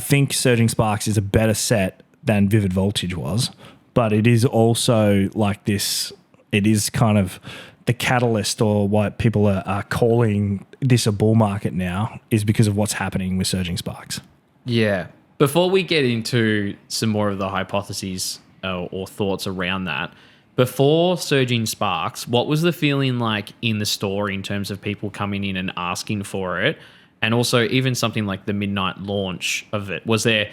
[SPEAKER 1] think Surging Sparks is a better set than Vivid Voltage was, but it is also like this. It is kind of the catalyst, or what people are calling this a bull market now, is because of what's happening with Surging Sparks.
[SPEAKER 2] Yeah. Before we get into some more of the hypotheses or thoughts around that, before Surging Sparks, what was the feeling like in the store in terms of people coming in and asking for it? And also even something like the midnight launch of it. Was there,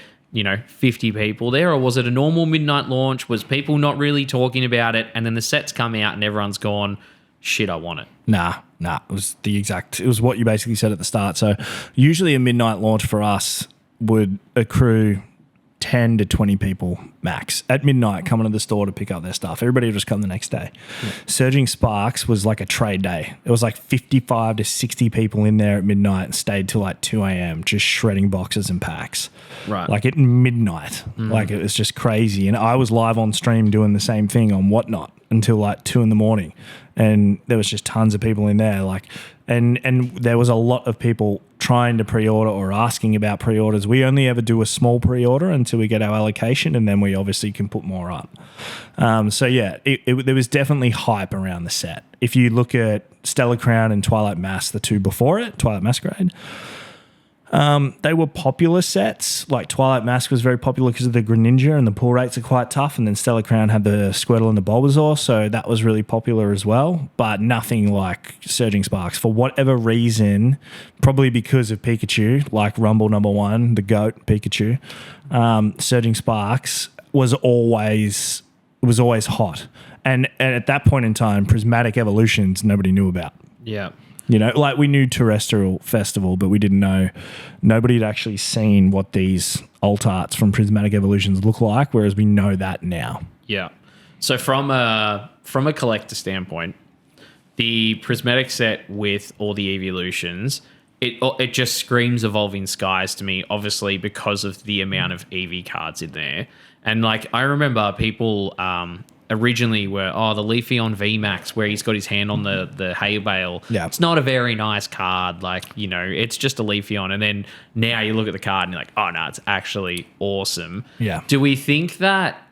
[SPEAKER 2] 50 people there, or was it a normal midnight launch? Was people not really talking about it, and then the sets come out and everyone's gone, shit, I want it?
[SPEAKER 1] Nah. It was what you basically said at the start. So usually a midnight launch for us would accrue 10 to 20 people max at midnight coming to the store to pick up their stuff. Everybody would just come the next day. Yeah. Surging Sparks was like a trade day. It was like 55 to 60 people in there at midnight and stayed till like 2 a.m. just shredding boxes and packs.
[SPEAKER 2] Right.
[SPEAKER 1] Like at midnight. Like it was just crazy. And I was live on stream doing the same thing on Whatnot until like 2 a.m. And there was just tons of people in there. And there was a lot of people trying to pre-order or asking about pre-orders. We only ever do a small pre-order until we get our allocation, and then we obviously can put more up. There was definitely hype around the set. If you look at Stellar Crown and Twilight Mask, the two before it, Twilight Masquerade, they were popular sets. Like Twilight Mask was very popular because of the Greninja and the pull rates are quite tough. And then Stellar Crown had the Squirtle and the Bulbasaur, so that was really popular as well. But nothing like Surging Sparks. For whatever reason, probably because of Pikachu, like Rumble #1, the GOAT Pikachu, Surging Sparks was always hot. And at that point in time, Prismatic Evolutions nobody knew about.
[SPEAKER 2] Yeah.
[SPEAKER 1] Like we knew Terrestrial Festival, but we didn't know. Nobody had actually seen what these alt arts from Prismatic Evolutions look like, whereas we know that now.
[SPEAKER 2] Yeah. So from a collector standpoint, the Prismatic set with all the evolutions, it just screams Evolving Skies to me, obviously because of the amount of EV cards in there. And like I remember people originally were, the Leafeon VMAX, where he's got his hand on the hay bale.
[SPEAKER 1] Yeah.
[SPEAKER 2] It's not a very nice card. Like, it's just a Leafeon. And then now you look at the card and you're like, oh, no, it's actually awesome.
[SPEAKER 1] Yeah.
[SPEAKER 2] Do we think that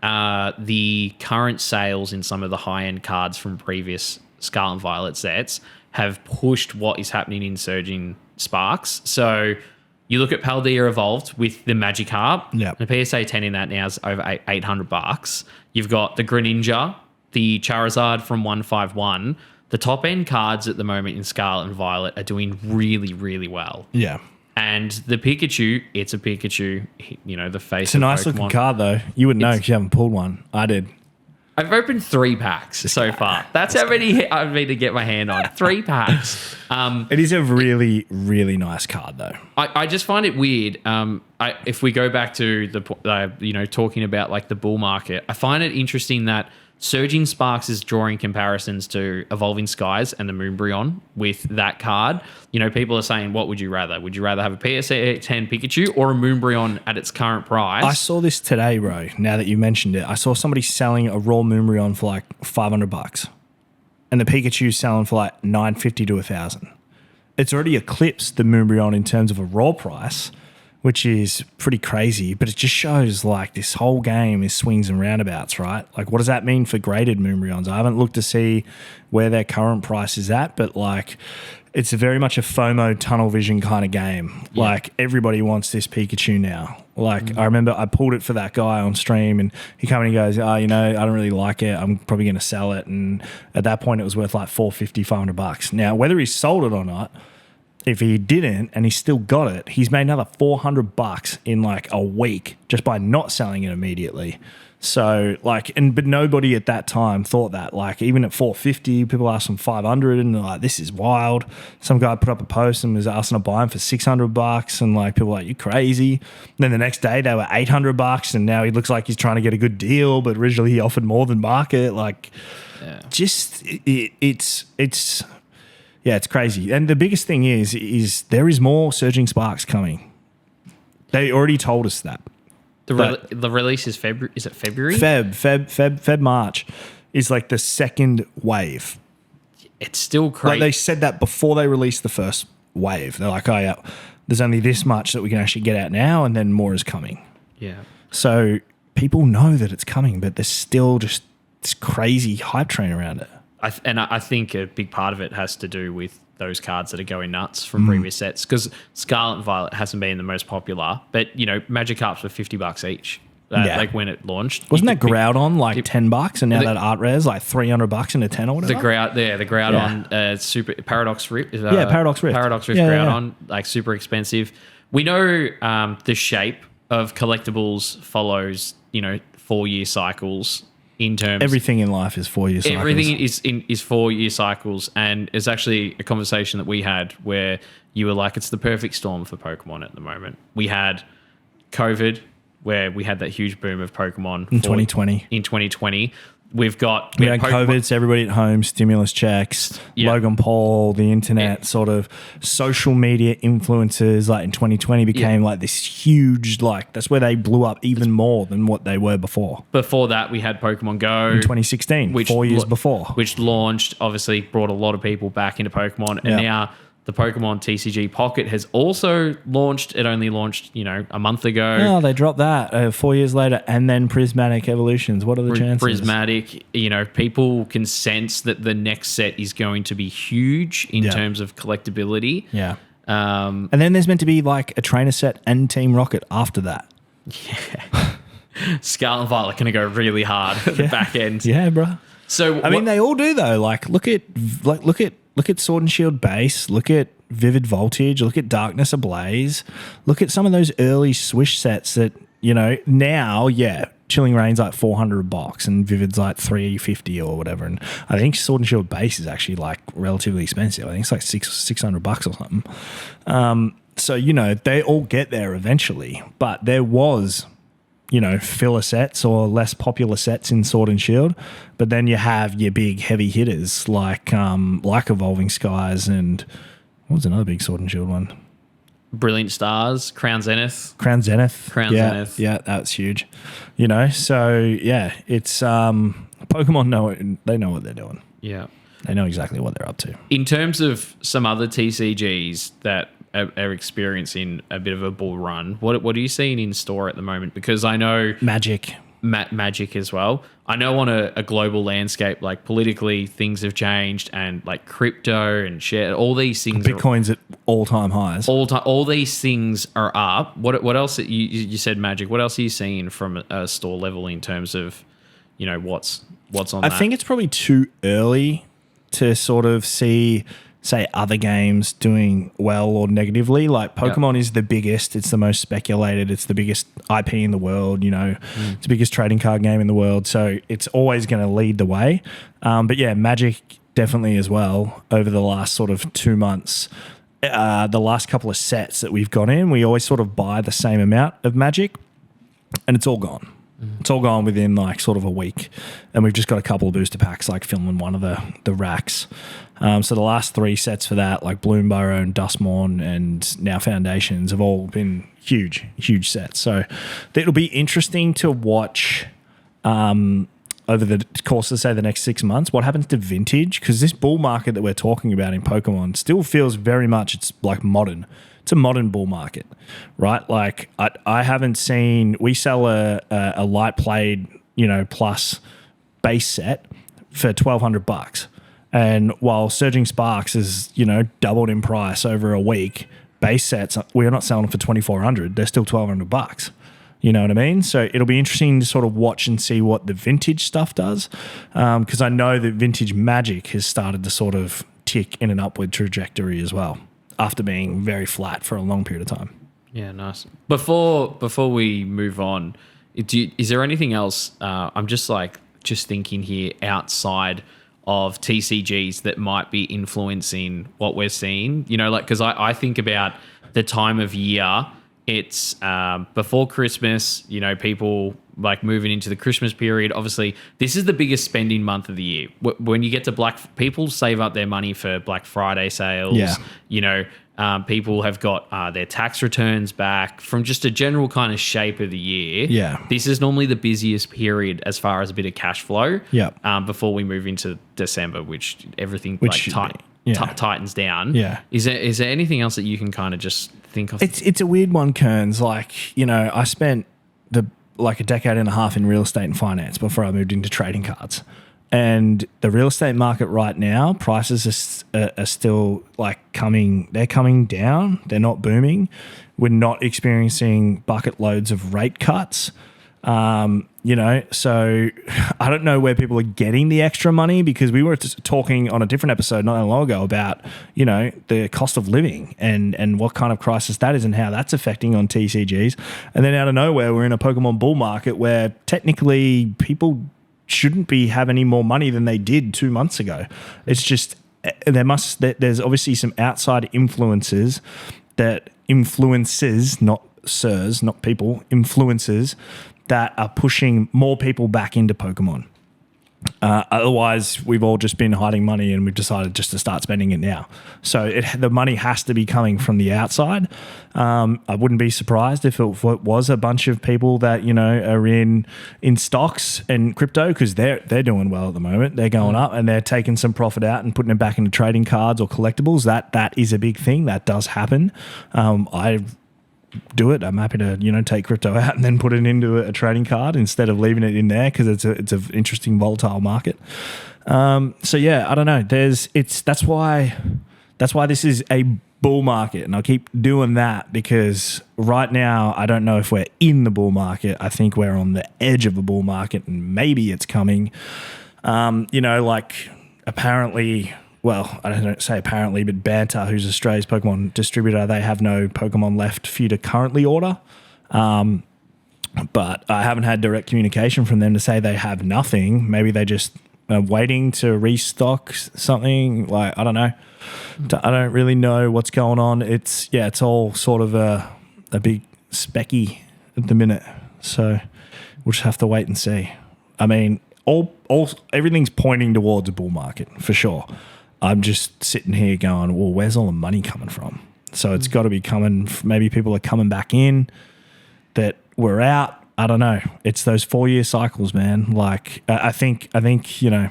[SPEAKER 2] the current sales in some of the high-end cards from previous Scarlet and Violet sets have pushed what is happening in Surging Sparks? So you look at Paldean Evolved with the Magikarp.
[SPEAKER 1] Yeah.
[SPEAKER 2] The PSA 10 in that now is over $800. You've got the Greninja, the Charizard from 151. The top end cards at the moment in Scarlet and Violet are doing really, really well.
[SPEAKER 1] Yeah.
[SPEAKER 2] And the Pikachu, it's a Pikachu, the face
[SPEAKER 1] It's a nice looking card though. You wouldn't know because you haven't pulled one. I did.
[SPEAKER 2] I've opened 3 packs so far. That's how many I've been to get my hand on. 3 packs.
[SPEAKER 1] It is a really, really nice card though.
[SPEAKER 2] I just find it weird. If we go back to the talking about like the bull market, I find it interesting that Surging Sparks is drawing comparisons to Evolving Skies and the Moonbryon with that card. People are saying, what would you rather? Would you rather have a PSA 10 Pikachu or a Moonbryon at its current price?
[SPEAKER 1] I saw this today, bro. Now that you mentioned it, I saw somebody selling a raw Moonbryon for like $500, and the Pikachu's selling for like $950 to $1,000. It's already eclipsed the Moonbryon in terms of a raw price, which is pretty crazy, but it just shows like this whole game is swings and roundabouts, right? Like what does that mean for graded Moonbryons? I haven't looked to see where their current price is at, but like it's very much a FOMO tunnel vision kind of game. Yeah. Like everybody wants this Pikachu now. Like I remember I pulled it for that guy on stream and he came and he goes, I don't really like it. I'm probably going to sell it. And at that point it was worth like $450, $500. Now, whether he sold it or not, if he didn't and he still got it, he's made another $400 in like a week just by not selling it immediately. So like, but nobody at that time thought that. Like even at 450, people asked him 500, and they're like, this is wild. Some guy put up a post and was asking to buy him for $600, and like people were like, you crazy. And then the next day they were $800, and now he looks like he's trying to get a good deal, but originally he offered more than market. Like, just it's crazy. And the biggest thing is there is more Surging Sparks coming. They already told us that.
[SPEAKER 2] The release is February. Is it February?
[SPEAKER 1] March is like the second wave.
[SPEAKER 2] It's still crazy.
[SPEAKER 1] Like they said that before they released the first wave. They're like, oh yeah, there's only this much that we can actually get out now, and then more is coming.
[SPEAKER 2] Yeah.
[SPEAKER 1] So people know that it's coming, but there's still just this crazy hype train around it.
[SPEAKER 2] I think a big part of it has to do with those cards that are going nuts from previous sets, because Scarlet and Violet hasn't been the most popular, but Magikarps were $50 each. Like when it launched,
[SPEAKER 1] wasn't that Groudon like $10, and now that art rare is like $300 in a 10 or whatever.
[SPEAKER 2] The Groudon Super Paradox Rift.
[SPEAKER 1] Paradox Rift.
[SPEAKER 2] Groudon, like super expensive. We know the shape of collectibles follows 4-year cycles. In terms,
[SPEAKER 1] everything in life is 4-year cycles.
[SPEAKER 2] Everything is 4-year cycles, and it's actually a conversation that we had where you were like, it's the perfect storm for Pokemon at the moment. We had COVID, where we had that huge boom of Pokemon
[SPEAKER 1] in 2020.
[SPEAKER 2] In 2020, we had
[SPEAKER 1] COVID, so everybody at home, stimulus checks, Logan Paul, the internet, sort of social media influencers. Like in 2020, became like this huge, like that's where they blew up even more than what they were before.
[SPEAKER 2] Before that, we had Pokemon Go
[SPEAKER 1] in 2016, 4 years before,
[SPEAKER 2] which launched. Obviously, brought a lot of people back into Pokemon, and now the Pokemon TCG Pocket has also launched. It only launched, a month ago.
[SPEAKER 1] Oh, they dropped that 4 years later, and then Prismatic Evolutions. What are the chances?
[SPEAKER 2] Prismatic, people can sense that the next set is going to be huge in terms of collectability.
[SPEAKER 1] Yeah. And then there's meant to be like a trainer set and Team Rocket after that.
[SPEAKER 2] Yeah. Scarlet and Violet going to go really hard at the back end.
[SPEAKER 1] Yeah, bro.
[SPEAKER 2] So
[SPEAKER 1] I mean, they all do though. Like, look at Sword and Shield base. Look at Vivid Voltage. Look at Darkness Ablaze. Look at some of those early Swish sets that now. Chilling Reign's like $400 and Vivid's like $350 or whatever. And I think Sword and Shield base is actually like relatively expensive. I think it's like $600 or something. So they all get there eventually. But there was filler sets or less popular sets in Sword and Shield, but then you have your big heavy hitters like Evolving Skies, and what was another big Sword and Shield one?
[SPEAKER 2] Brilliant Stars, Crown Zenith.
[SPEAKER 1] Yeah, that's huge. So yeah, it's Pokemon they know what they're doing.
[SPEAKER 2] Yeah,
[SPEAKER 1] they know exactly what they're up to.
[SPEAKER 2] In terms of some other TCGs that are experiencing a bit of a bull run, what are you seeing in store at the moment? Because I know
[SPEAKER 1] Magic
[SPEAKER 2] as well. I know on a global landscape, like politically, things have changed, and like crypto and share, all these things.
[SPEAKER 1] Bitcoin's at all-time highs.
[SPEAKER 2] All these things are up. What else? You said Magic. What else are you seeing from a store level in terms of, what's on? I
[SPEAKER 1] think it's probably too early to sort of see, say, other games doing well or negatively. Like Pokemon is the biggest, it's the most speculated, it's the biggest IP in the world, it's the biggest trading card game in the world, so it's always going to lead the way. But yeah, Magic definitely as well. Over the last sort of 2 months, the last couple of sets that we've got in, we always sort of buy the same amount of Magic, and it's all gone. It's all gone within like sort of a week, and we've just got a couple of booster packs like filming one of the racks. So the last 3 sets for that, like Bloomburrow and Duskmorn and now Foundations, have all been huge sets. So it'll be interesting to watch over the course of, say, the next 6 months, what happens to vintage, because this bull market that we're talking about in Pokemon still feels very much, it's like modern. It's a modern bull market, right? Like I haven't seen, we sell a light played, plus base set for $1,200. And while Surging Sparks is, doubled in price over a week, base sets, we're not selling them for $2,400. They're still $1,200. You know what I mean? So it'll be interesting to sort of watch and see what the vintage stuff does, because I know that vintage Magic has started to sort of tick in an upward trajectory as well. after being very flat for a long period of time.
[SPEAKER 2] Yeah, nice. Before we move on, is there anything else? I'm just thinking here outside of TCGs that might be influencing what we're seeing. You know, like because I think about the time of year. It's before Christmas. You know, people like moving into the Christmas period. Obviously, this is the biggest spending month of the year. When you get to people save up their money for Black Friday sales.
[SPEAKER 1] Yeah.
[SPEAKER 2] You know. People have got their tax returns back from just a general kind of shape of the year.
[SPEAKER 1] Yeah.
[SPEAKER 2] This is normally the busiest period as far as a bit of cash flow.
[SPEAKER 1] Yeah.
[SPEAKER 2] Before we move into December, which everything tightens down.
[SPEAKER 1] Yeah.
[SPEAKER 2] Is there anything else that you can kind of just think of?
[SPEAKER 1] It's a weird one, Kearns. Like, you know, I spent a decade and a half in real estate and finance before I moved into trading cards. And the real estate market right now, prices are still like they're coming down. They're not booming. We're not experiencing bucket loads of rate cuts. You know, so I don't know where people are getting the extra money, because we were talking on a different episode not that long ago about, you know, the cost of living and what kind of crisis that is and how that's affecting on TCGs. And then out of nowhere, we're in a Pokemon bull market where technically people shouldn't be have any more money than they did 2 months ago. It's just there's obviously some outside influences, not sirs, not people, influences that are pushing more people back into Pokemon. Otherwise, we've all just been hiding money and we've decided just to start spending it now. So the money has to be coming from the outside. I wouldn't be surprised if it was a bunch of people that, you know, are in stocks and crypto, because they're doing well at the moment. They're going up and they're taking some profit out and putting it back into trading cards or collectibles. That is a big thing. That does happen. I do it. I'm happy to, you know, take crypto out and then put it into a trading card instead of leaving it in there, because it's an interesting volatile market. So yeah, I don't know. That's why this is a bull market, and I'll keep doing that, because right now I don't know if we're in the bull market. I think we're on the edge of a bull market, and maybe it's coming. You know, like apparently. Well, I don't say apparently, but Banter, who's Australia's Pokemon distributor, they have no Pokemon left for you to currently order. But I haven't had direct communication from them to say they have nothing. Maybe they just are waiting to restock something. Like, I don't know. I don't really know what's going on. It's all sort of a big specky at the minute. So we'll just have to wait and see. I mean, everything's pointing towards a bull market for sure. I'm just sitting here going, well, where's all the money coming from? So it's got to be coming. Maybe people are coming back in that were out. I don't know. It's those 4-year cycles, man. Like I think, you know,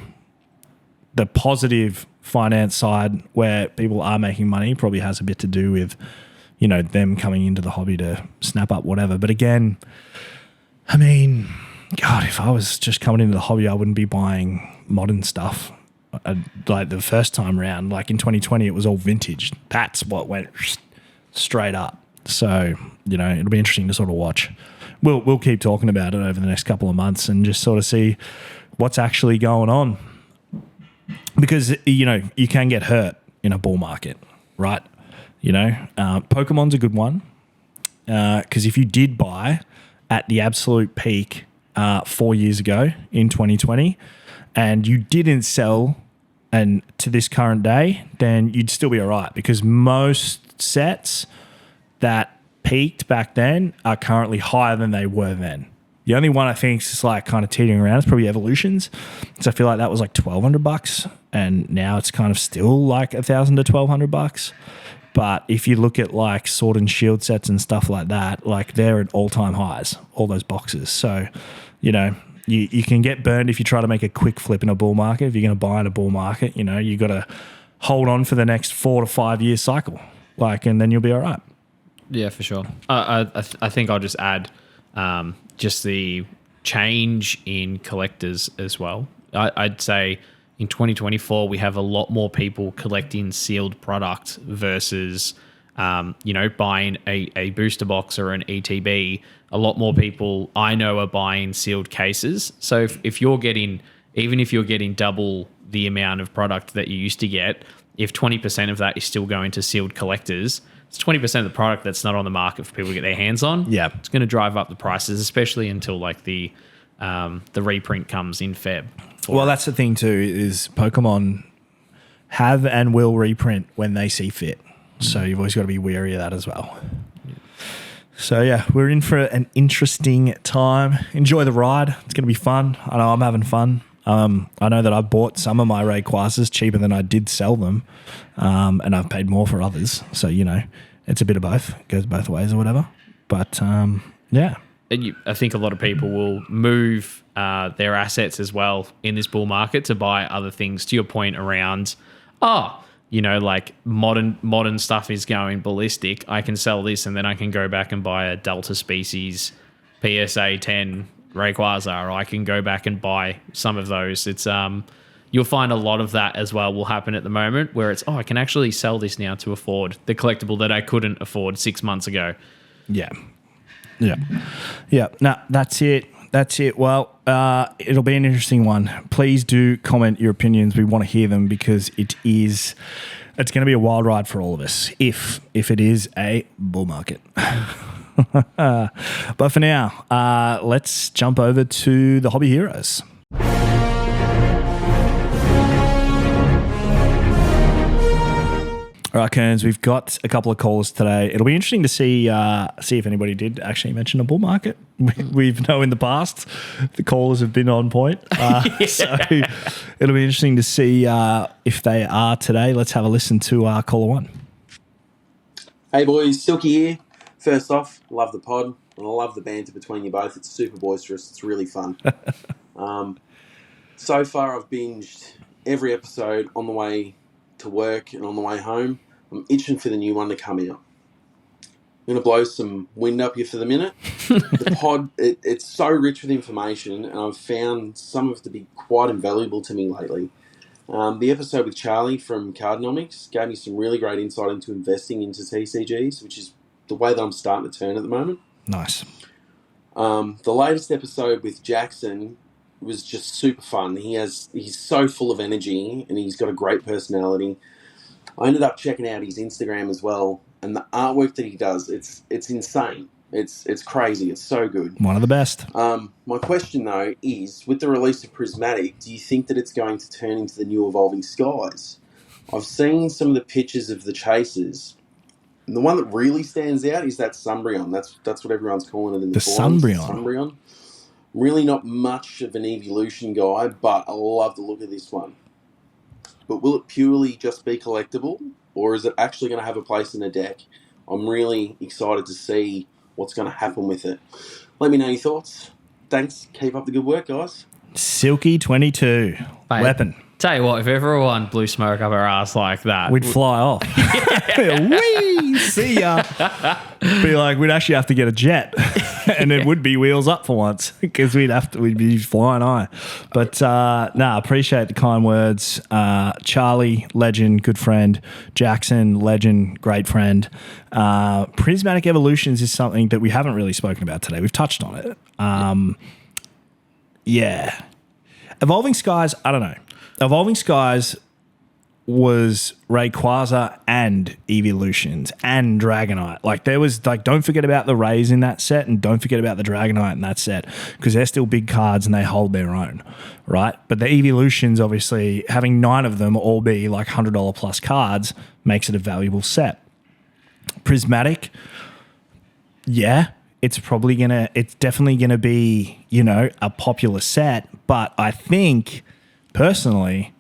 [SPEAKER 1] the positive finance side where people are making money probably has a bit to do with, you know, them coming into the hobby to snap up whatever. But again, I mean, God, if I was just coming into the hobby, I wouldn't be buying modern stuff. Like the first time round, like in 2020, it was all vintage. That's what went straight up. So, you know, it'll be interesting to sort of watch. We'll keep talking about it over the next couple of months and just sort of see what's actually going on. Because, you know, you can get hurt in a bull market, right? You know, Pokemon's a good one. Because if you did buy at the absolute peak 4 years ago in 2020, and you didn't sell and to this current day, then you'd still be all right, because most sets that peaked back then are currently higher than they were then. The only one I think is like kind of teetering around is probably Evolutions. So I feel like that was like $1,200, and now it's kind of still like $1,000 to $1,200. But if you look at like Sword and Shield sets and stuff like that, like they're at all-time highs, all those boxes. So, you know, you can get burned if you try to make a quick flip in a bull market. If you're going to buy in a bull market, you know, you got to hold on for the next 4 to 5 year cycle, like, and then you'll be all right.
[SPEAKER 2] Yeah, for sure. I think I'll just add just the change in collectors as well. I'd say in 2024 we have a lot more people collecting sealed product versus you know, buying a booster box or an ETB. A lot more people I know are buying sealed cases. So if you're getting, even if you're getting double the amount of product that you used to get, if 20% of that is still going to sealed collectors, it's 20% of the product that's not on the market for people to get their hands on.
[SPEAKER 1] Yeah.
[SPEAKER 2] It's going to drive up the prices, especially until like the reprint comes in Feb.
[SPEAKER 1] Well, that's the thing too, is Pokemon have and will reprint when they see fit. So you've always got to be wary of that as well. So yeah, we're in for an interesting time. Enjoy the ride. It's going to be fun. I know I'm having fun. I know that I bought some of my Rayquazas cheaper than I did sell them, and I've paid more for others. So, you know, it's a bit of both. It goes both ways or whatever. But, yeah.
[SPEAKER 2] I think a lot of people will move their assets as well in this bull market to buy other things. To your point around, you know, like modern stuff is going ballistic. I can sell this and then I can go back and buy a Delta species PSA 10 Rayquaza, or I can go back and buy some of those. It's you'll find a lot of that as well will happen at the moment, where it's I can actually sell this now to afford the collectible that I couldn't afford 6 months ago.
[SPEAKER 1] Yeah. No, that's it. Well, it'll be an interesting one. Please do comment your opinions. We want to hear them because it's going to be a wild ride for all of us if it is a bull market. But for now, let's jump over to the hobby heroes. All right, Kearns, we've got a couple of callers today. It'll be interesting to see if anybody did actually mention a bull market. We've know in the past the callers have been on point. So it'll be interesting to see if they are today. Let's have a listen to caller one.
[SPEAKER 3] Hey boys, Silky here. First off, love the pod, and I love the banter between you both. It's super boisterous. It's really fun. So far, I've binged every episode on the way to work and on the way home. I'm itching for the new one to come out. I'm going to blow some wind up here for the minute. The pod, it's so rich with information, and I've found some of it to be quite invaluable to me lately. The episode with Charlie from Cardnomics gave me some really great insight into investing into TCGs, which is the way that I'm starting to turn at the moment.
[SPEAKER 1] Nice.
[SPEAKER 3] The latest episode with Jackson was just super fun. He's so full of energy and he's got a great personality. I ended up checking out his Instagram as well, and the artwork that he does, it's insane. It's crazy. It's so good.
[SPEAKER 1] One of the best.
[SPEAKER 3] My question though is, with the release of Prismatic, do you think that it's going to turn into the new Evolving Skies? I've seen some of the pictures of the chasers. And the one that really stands out is that Sunbreon. That's what everyone's calling it in the forums. Sunbreon. Really not much of an evolution guy, but I love the look of this one. But will it purely just be collectible, or is it actually going to have a place in a deck? I'm really excited to see what's going to happen with it. Let me know your thoughts. Thanks. Keep up the good work, guys.
[SPEAKER 1] Silky22.
[SPEAKER 2] Mate,
[SPEAKER 1] Weapon.
[SPEAKER 2] Tell you what, if everyone blew smoke up our ass like that,
[SPEAKER 1] We'd fly off. Whee! See ya. Be like, we'd actually have to get a jet. And it would be wheels up for once because we'd be flying high. But appreciate the kind words. Charlie, legend, good friend. Jackson, legend, great friend. Prismatic Evolutions is something that we haven't really spoken about today. We've touched on it. Yeah. Evolving Skies, I don't know. Evolving Skies was Rayquaza and Evolutions and Dragonite. Like there was don't forget about the Rays in that set and don't forget about the Dragonite in that set because they're still big cards and they hold their own, right? But the Evolutions, obviously, having 9 of them all be like $100 plus cards makes it a valuable set. Prismatic, yeah, it's definitely gonna be, a popular set, but I think personally,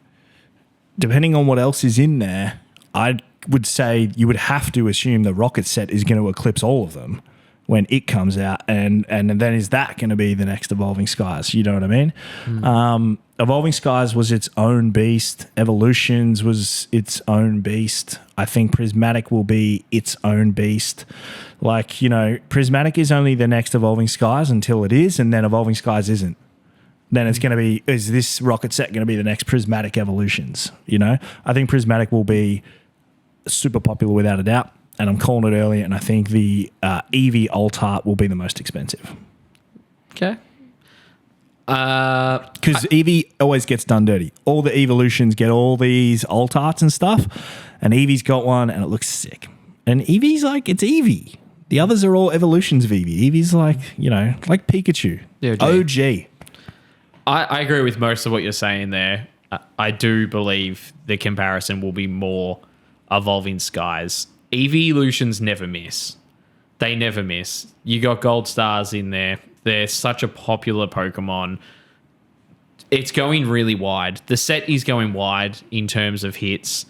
[SPEAKER 1] depending on what else is in there, I would say you would have to assume the Rocket set is going to eclipse all of them when it comes out, and then is that going to be the next Evolving Skies? You know what I mean? Evolving Skies was its own beast. Evolutions was its own beast. I think Prismatic will be its own beast. Prismatic is only the next Evolving Skies until it is, and then Evolving Skies isn't. Then it's going to be, is this Rocket set going to be the next Prismatic Evolutions? I think Prismatic will be super popular without a doubt, and I'm calling it early, and I think the Eevee Alt Art will be the most expensive.
[SPEAKER 2] Okay.
[SPEAKER 1] Because Eevee always gets done dirty. All the evolutions get all these alt arts and stuff, and Eevee's got one, and it looks sick. And Eevee's like, it's Eevee. The others are all evolutions of Eevee. Eevee's like, like Pikachu.
[SPEAKER 2] Yeah,
[SPEAKER 1] OG.
[SPEAKER 2] I agree with most of what you're saying there. I do believe the comparison will be more Evolving Skies. Evolutions never miss. They never miss. You got Gold Stars in there. They're such a popular Pokemon. It's going really wide. The set is going wide in terms of hits.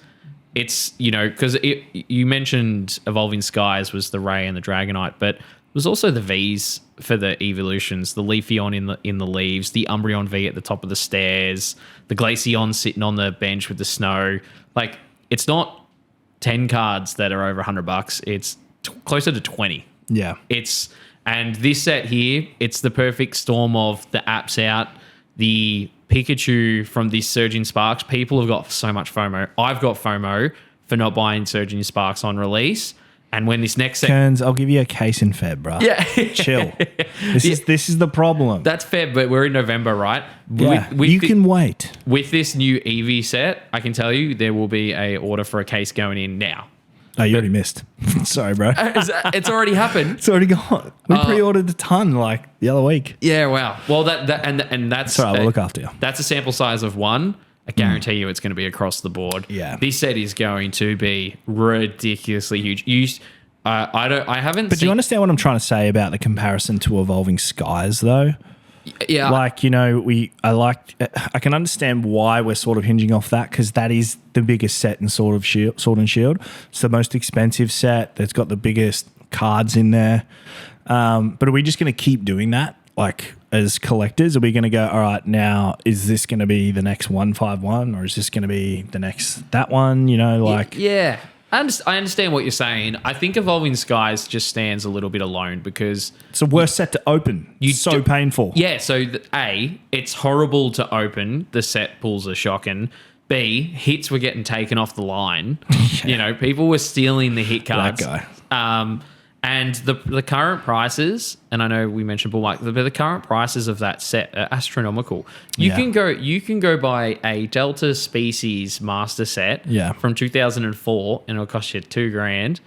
[SPEAKER 2] It's, because you mentioned Evolving Skies was the Ray and the Dragonite, but it was also the Vs for the evolutions, the Leafeon in the leaves, the Umbreon V at the top of the stairs, the Glaceon sitting on the bench with the snow. Like, it's not 10 cards that are over $100. It's closer to 20.
[SPEAKER 1] Yeah.
[SPEAKER 2] And this set here, it's the perfect storm of the apps out, the Pikachu from this Surging Sparks. People have got so much FOMO. I've got FOMO for not buying Surging Sparks on release. And when this next set...
[SPEAKER 1] Kearns, I'll give you a case in Feb, bro.
[SPEAKER 2] Yeah.
[SPEAKER 1] Chill. This is the problem.
[SPEAKER 2] That's Feb, but we're in November, right?
[SPEAKER 1] Yeah, you can wait.
[SPEAKER 2] With this new Eevee set, I can tell you there will be a order for a case going in now.
[SPEAKER 1] Oh, you already missed. Sorry, bro.
[SPEAKER 2] It's already happened.
[SPEAKER 1] It's already gone. We pre-ordered a ton like the other week.
[SPEAKER 2] Yeah, wow. Well, that's
[SPEAKER 1] sorry, we'll look after you.
[SPEAKER 2] That's a sample size of one. I guarantee you it's going to be across the board.
[SPEAKER 1] Yeah.
[SPEAKER 2] This set is going to be ridiculously huge. I haven't
[SPEAKER 1] But
[SPEAKER 2] seen...
[SPEAKER 1] do you understand what I'm trying to say about the comparison to Evolving Skies, though?
[SPEAKER 2] Yeah.
[SPEAKER 1] Like, I can understand why we're sort of hinging off that, because that is the biggest set in Sword and Shield. It's the most expensive set. That's got the biggest cards in there. But are we just going to keep doing that? Like, as collectors, are we going to go, all right, now, is this going to be the next 151, or is this going to be the next that one?
[SPEAKER 2] Yeah. I understand what you're saying. I think Evolving Skies just stands a little bit alone because...
[SPEAKER 1] It's the worst set to open. It's so painful.
[SPEAKER 2] Yeah, so it's horrible to open. The set pulls are shocking. B, hits were getting taken off the line. Yeah. People were stealing the hit cards.
[SPEAKER 1] That guy.
[SPEAKER 2] And the current prices, and I know we mentioned Bull Mike, but the current prices of that set are astronomical. You can go buy a Delta Species Master set from 2004, and it'll cost you $2,000,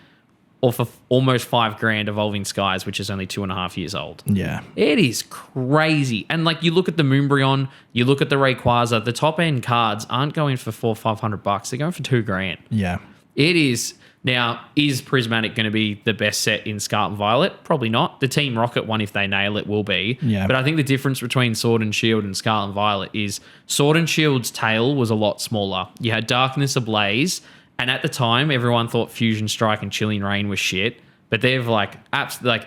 [SPEAKER 2] or for almost $5,000 Evolving Skies, which is only 2.5 years old.
[SPEAKER 1] Yeah,
[SPEAKER 2] it is crazy. And you look at the Moonbryon, you look at the Rayquaza, the top end cards aren't going for $400-500. They're going for $2,000.
[SPEAKER 1] Yeah,
[SPEAKER 2] it is. Now, is Prismatic going to be the best set in Scarlet and Violet? Probably not. The Team Rocket one, if they nail it, will be.
[SPEAKER 1] Yeah.
[SPEAKER 2] But I think the difference between Sword and Shield and Scarlet and Violet is Sword and Shield's tail was a lot smaller. You had Darkness Ablaze, and at the time, everyone thought Fusion Strike and Chilling Rain was shit. But they've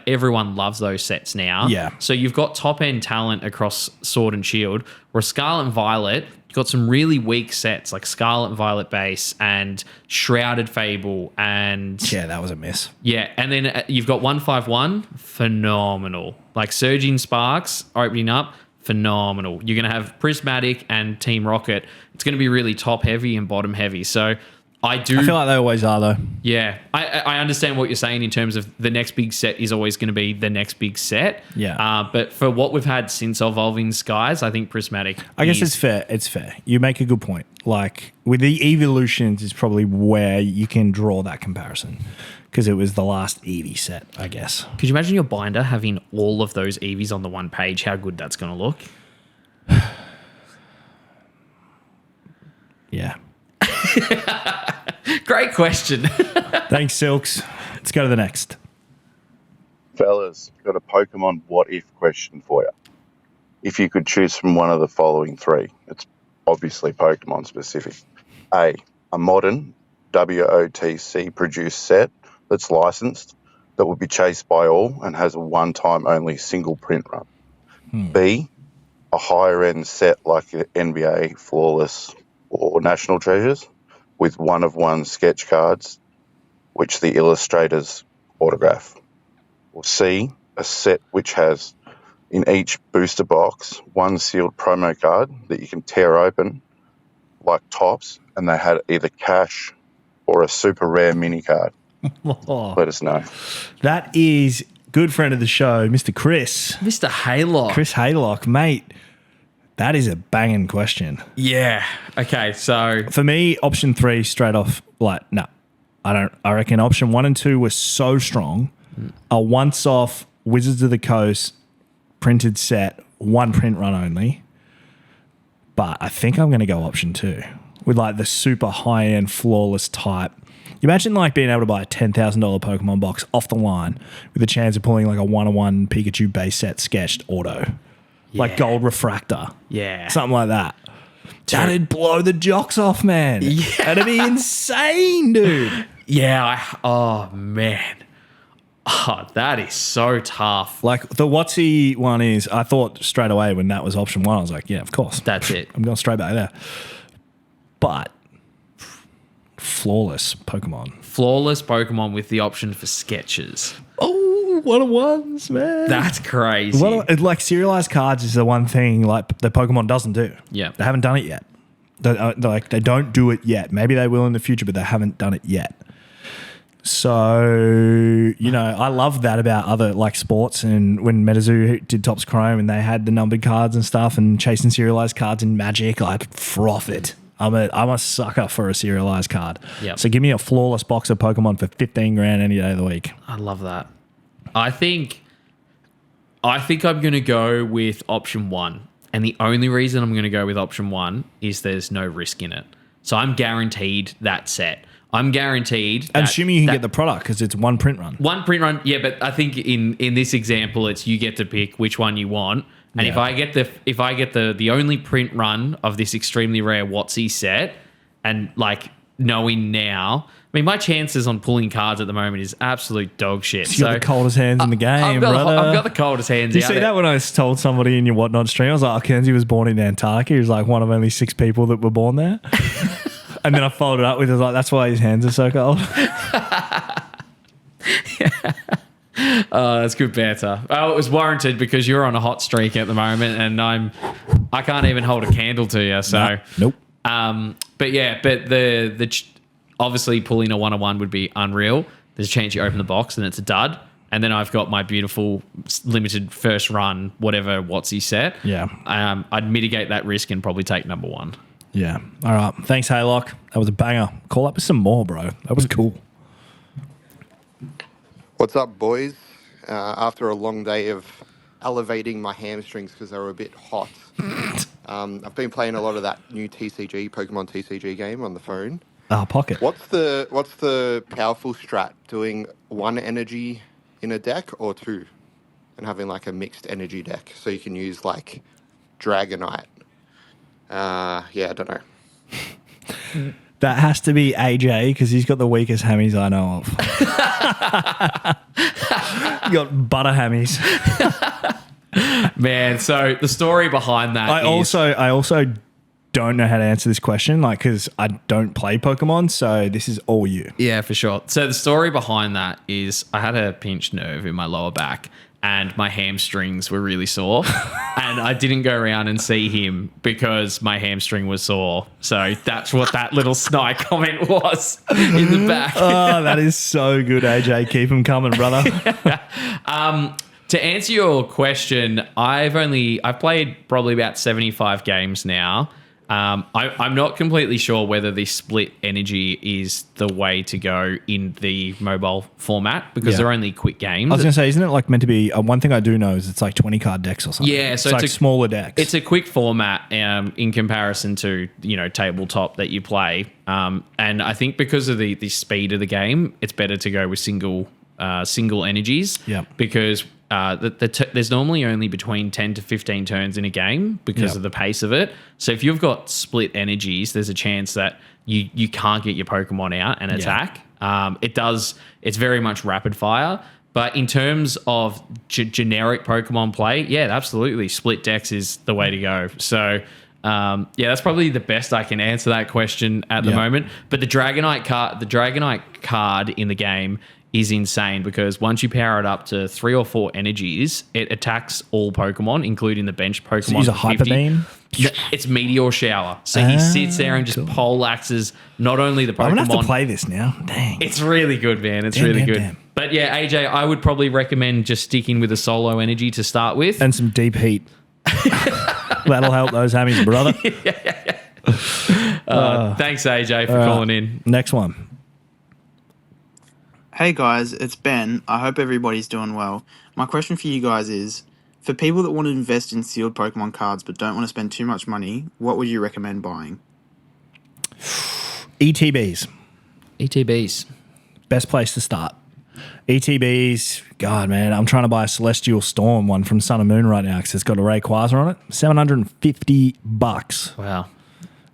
[SPEAKER 2] everyone loves those sets now.
[SPEAKER 1] Yeah.
[SPEAKER 2] So you've got top end talent across Sword and Shield, where Scarlet and Violet, you've got some really weak sets like Scarlet and Violet Base and Shrouded Fable and...
[SPEAKER 1] Yeah, that was a miss.
[SPEAKER 2] Yeah, and then you've got 151, phenomenal. Like Surging Sparks opening up, phenomenal. You're going to have Prismatic and Team Rocket. It's going to be really top heavy and bottom heavy. So I feel
[SPEAKER 1] like they always are, though.
[SPEAKER 2] Yeah. I understand what you're saying in terms of the next big set is always going to be the next big set.
[SPEAKER 1] Yeah.
[SPEAKER 2] But for what we've had since Evolving Skies, I think Prismatic
[SPEAKER 1] I guess it's fair. It's fair. You make a good point. Like, with the evolutions is probably where you can draw that comparison, because it was the last Eevee set, I guess.
[SPEAKER 2] Could you imagine your binder having all of those Eevees on the one page? How good that's going to look?
[SPEAKER 1] Yeah.
[SPEAKER 2] Great question.
[SPEAKER 1] Thanks, Silks. Let's go to the next.
[SPEAKER 4] Fellas, got a Pokemon what if question for you. If you could choose from one of the following three, it's obviously Pokemon specific. A modern WOTC produced set that's licensed that will be chased by all and has a one-time only single print run. B, a higher end set like the NBA, Flawless, or National Treasures with one-of-one sketch cards which the illustrators autograph. Or C, a set which has in each booster box one sealed promo card that you can tear open like tops, and they had either cash or a super rare mini card. Let us know.
[SPEAKER 1] That is good friend of the show, Mr. Chris.
[SPEAKER 2] Mr. Haylock.
[SPEAKER 1] Chris Haylock, mate. That is a banging question.
[SPEAKER 2] Yeah. Okay. So
[SPEAKER 1] For me, option 3 straight off, like, no, I don't. I reckon option 1 and 2 were so strong. A once-off Wizards of the Coast printed set, 1 print run only. But I think I'm going to go option 2 with like the super high-end flawless type. You imagine like being able to buy a $10,000 Pokemon box off the line with a chance of pulling like a 1-on-1 Pikachu base set sketched auto. Like gold refractor.
[SPEAKER 2] Yeah.
[SPEAKER 1] Something like that. That'd blow the jocks off, man. Yeah. That'd be insane, dude.
[SPEAKER 2] Yeah. Oh, man. Oh, that is so tough.
[SPEAKER 1] Like the Watsy one is, I thought straight away when that was option 1, I was like, yeah, of course.
[SPEAKER 2] That's it.
[SPEAKER 1] I'm going straight back there. But flawless Pokemon.
[SPEAKER 2] Flawless Pokemon with the option for sketches.
[SPEAKER 1] Oh, one-on-ones, man.
[SPEAKER 2] That's crazy.
[SPEAKER 1] Like serialized cards is the one thing like the Pokemon doesn't do.
[SPEAKER 2] Yeah.
[SPEAKER 1] They haven't done it yet. They don't do it yet. Maybe they will in the future, but they haven't done it yet. So, you know, I love that about other like sports, and when Metazoo did Topps Chrome and they had the numbered cards and stuff and chasing serialized cards in Magic, I froth it. I'm a sucker for a serialized card.
[SPEAKER 2] Yep.
[SPEAKER 1] So give me a flawless box of Pokemon for 15 grand any day of the week.
[SPEAKER 2] I love that. I think I'm going to go with option 1. And the only reason I'm going to go with option 1 is there's no risk in it. So I'm guaranteed that set. I'm guaranteed that,
[SPEAKER 1] and assuming you can get the product because it's 1 print run.
[SPEAKER 2] 1 print run, yeah, but I think in this example, it's you get to pick which one you want. And if I get the only print run of this extremely rare Watsy set, and like knowing now, I mean, my chances on pulling cards at the moment is absolute dog shit.
[SPEAKER 1] So you got the coldest hands in the game, brother.
[SPEAKER 2] I've got the coldest hands.
[SPEAKER 1] You see that when I told somebody in your Whatnot stream, I was like, Kearnzys was born in Antarctica. He was like one of only 6 people that were born there. And then I followed it up with, I was like, that's why his hands are so cold.
[SPEAKER 2] Oh, that's good banter. Oh, it was warranted because you're on a hot streak at the moment, and I can't even hold a candle to you. So
[SPEAKER 1] nope.
[SPEAKER 2] But the obviously pulling a 1-on-1 would be unreal. There's a chance you open the box and it's a dud, and then I've got my beautiful limited first run whatever Watsy set.
[SPEAKER 1] Yeah.
[SPEAKER 2] I'd mitigate that risk and probably take number 1.
[SPEAKER 1] Yeah. All right. Thanks, Haylock. That was a banger. Call up with some more, bro. That was cool.
[SPEAKER 5] What's up, boys? After a long day of elevating my hamstrings because they were a bit hot, I've been playing a lot of that new Pokemon TCG game on the phone.
[SPEAKER 1] Pocket.
[SPEAKER 5] What's the powerful strat? Doing 1 energy in a deck or 2? And having like a mixed energy deck so you can use like Dragonite. I don't know.
[SPEAKER 1] That has to be AJ because he's got the weakest hammies I know of. You got butter hammies.
[SPEAKER 2] Man, so the story behind that
[SPEAKER 1] I also don't know how to answer this question, like, because I don't play Pokemon, so this is all you.
[SPEAKER 2] Yeah, for sure. So the story behind that is I had a pinched nerve in my lower back and my hamstrings were really sore. And I didn't go around and see him because my hamstring was sore. So that's what that little snide comment was in the back.
[SPEAKER 1] Oh, that is so good, AJ. Keep them coming, brother.
[SPEAKER 2] To answer your question, I've played probably about 75 games now. I'm not completely sure whether the split energy is the way to go in the mobile format because they're only quick games.
[SPEAKER 1] I was going to say, isn't it like meant to be, one thing I do know is it's like 20 card decks or something.
[SPEAKER 2] Yeah, so
[SPEAKER 1] it's like smaller decks.
[SPEAKER 2] It's a quick format in comparison to, tabletop that you play. And I think because of the speed of the game, it's better to go with single energies.
[SPEAKER 1] Yeah.
[SPEAKER 2] Because there's normally only between 10 to 15 turns in a game because of the pace of it. So if you've got split energies, there's a chance that you can't get your Pokemon out and attack. It's very much rapid fire. But in terms of generic Pokemon play, absolutely. Split decks is the way to go. So that's probably the best I can answer that question at the moment. But the Dragonite card in the game is insane because once you power it up to 3 or 4 energies, it attacks all Pokemon, including the bench Pokemon.
[SPEAKER 1] So use a Hyper Beam?
[SPEAKER 2] It's Meteor Shower. So he sits there and just poleaxes not only the Pokemon.
[SPEAKER 1] I'm going to have to play this now. Dang.
[SPEAKER 2] It's really good, man. It's really good. But AJ, I would probably recommend just sticking with a solo energy to start with.
[SPEAKER 1] And some deep heat. That'll help those hammies, brother.
[SPEAKER 2] Thanks, AJ, for calling in.
[SPEAKER 1] Next one.
[SPEAKER 6] Hey guys, it's Ben. I hope everybody's doing well. My question for you guys is, for people that want to invest in sealed Pokemon cards but don't want to spend too much money, what would you recommend buying?
[SPEAKER 1] ETBs.
[SPEAKER 2] ETBs.
[SPEAKER 1] Best place to start. ETBs, God, man, I'm trying to buy a Celestial Storm one from Sun and Moon right now because it's got a Rayquaza on it. $750.
[SPEAKER 2] Wow.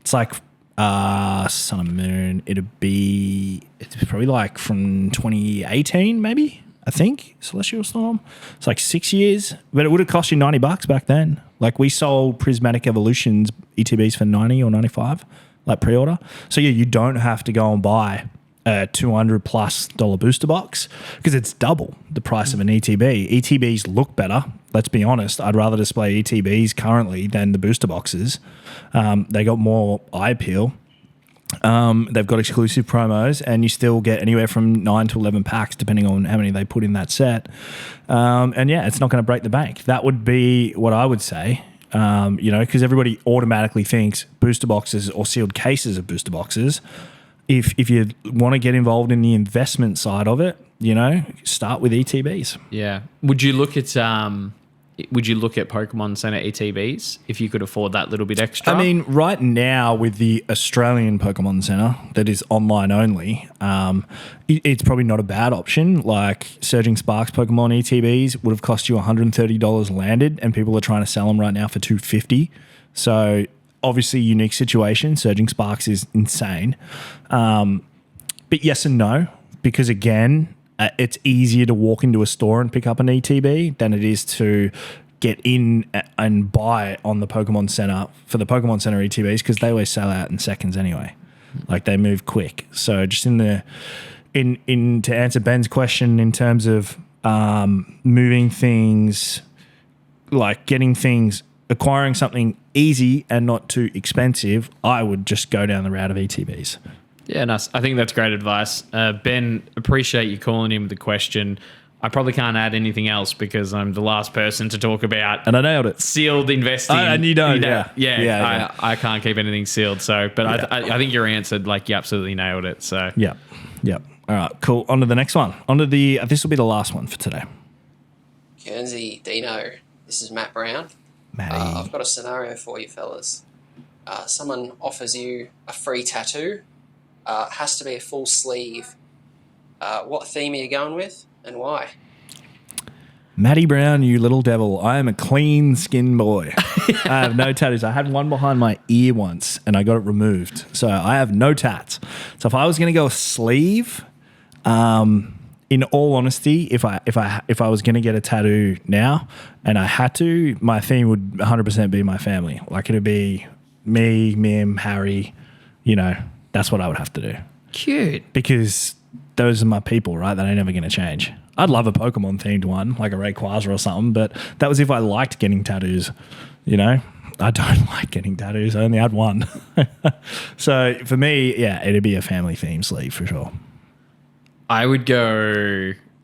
[SPEAKER 1] It's like Sun and Moon. It's probably like from 2018, maybe, I think, Celestial Storm. It's like 6 years, but it would have cost you $90 back then. Like we sold Prismatic Evolutions ETBs for 90 or 95, like pre-order. So yeah, you don't have to go and buy a $200+ booster box because it's double the price of an ETB. ETBs look better. Let's be honest. I'd rather display ETBs currently than the booster boxes. They got more eye appeal. They've got exclusive promos, and you still get anywhere from 9 to 11 packs, depending on how many they put in that set. And yeah, it's not going to break the bank. That would be what I would say. Because everybody automatically thinks booster boxes or sealed cases of booster boxes. If you want to get involved in the investment side of it, start with ETBs.
[SPEAKER 2] Yeah. Would you look at Pokemon Center ETBs if you could afford that little bit extra?
[SPEAKER 1] I mean, right now with the Australian Pokemon Center that is online only, it's probably not a bad option. Like Surging Sparks Pokemon ETBs would have cost you $130 landed, and people are trying to sell them right now for $250. So obviously unique situation. Surging Sparks is insane. But yes and no, because again, it's easier to walk into a store and pick up an ETB than it is to get in and buy on the Pokemon Center for the Pokemon Center ETBs because they always sell out in seconds anyway. Like they move quick. So just to answer Ben's question in terms of moving things, like getting things, acquiring something easy and not too expensive, I would just go down the route of ETBs.
[SPEAKER 2] Yeah, nice. I think that's great advice. Ben, appreciate you calling in with the question. I probably can't add anything else because I'm the last person to talk about.
[SPEAKER 1] And I nailed it.
[SPEAKER 2] Sealed investing.
[SPEAKER 1] And you don't, yeah.
[SPEAKER 2] I can't keep anything sealed. So, but I think your answer, like, you absolutely nailed it. So,
[SPEAKER 1] yeah. All right, cool. On to the next one. This will be the last one for today.
[SPEAKER 7] Kearnzys, Dino, this is Matt Brown.
[SPEAKER 1] Matty.
[SPEAKER 7] I've got a scenario for you fellas. Someone offers you a free tattoo. Has to be a full sleeve. What theme are you going with and why?
[SPEAKER 1] Matty Brown, you little devil. I am a clean skin boy. I have no tattoos. I had one behind my ear once and I got it removed. So I have no tats. So if I was going to go a sleeve, in all honesty, if I was going to get a tattoo now and I had to, my theme would 100% be my family. Like it'd be me, Mim, Harry, that's what I would have to do.
[SPEAKER 2] Cute.
[SPEAKER 1] Because those are my people, right? That ain't never going to change. I'd love a Pokemon themed one, like a Rayquaza or something, but that was if I liked getting tattoos, I don't like getting tattoos. I only had one. So for me, yeah, it'd be a family theme sleeve for sure. I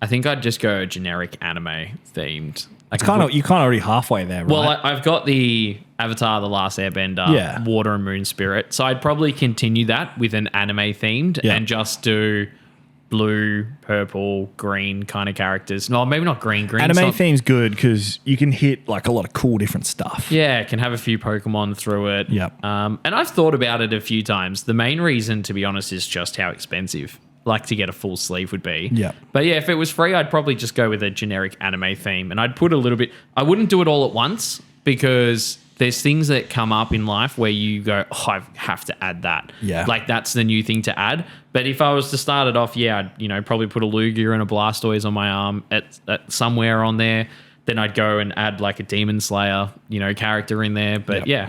[SPEAKER 2] think I'd just go generic anime themed.
[SPEAKER 1] It's you're kind of already halfway there, right?
[SPEAKER 2] Well, I've got the Avatar: The Last Airbender, Water and Moon Spirit. So I'd probably continue that with an anime themed and just do blue, purple, green kind of characters. No, maybe not green.
[SPEAKER 1] Anime theme's good because you can hit like a lot of cool different stuff.
[SPEAKER 2] Yeah, can have a few Pokemon through it.
[SPEAKER 1] Yep.
[SPEAKER 2] And I've thought about it a few times. The main reason, to be honest, is just how expensive to get a full sleeve would be.
[SPEAKER 1] Yeah.
[SPEAKER 2] But yeah, if it was free, I'd probably just go with a generic anime theme. And I'd put a little bit, I wouldn't do it all at once because there's things that come up in life where you go, I have to add that.
[SPEAKER 1] Yeah.
[SPEAKER 2] Like that's the new thing to add. But if I was to start it off, I'd, probably put a Lugia and a Blastoise on my arm at somewhere on there. Then I'd go and add like a Demon Slayer, character in there. But yeah.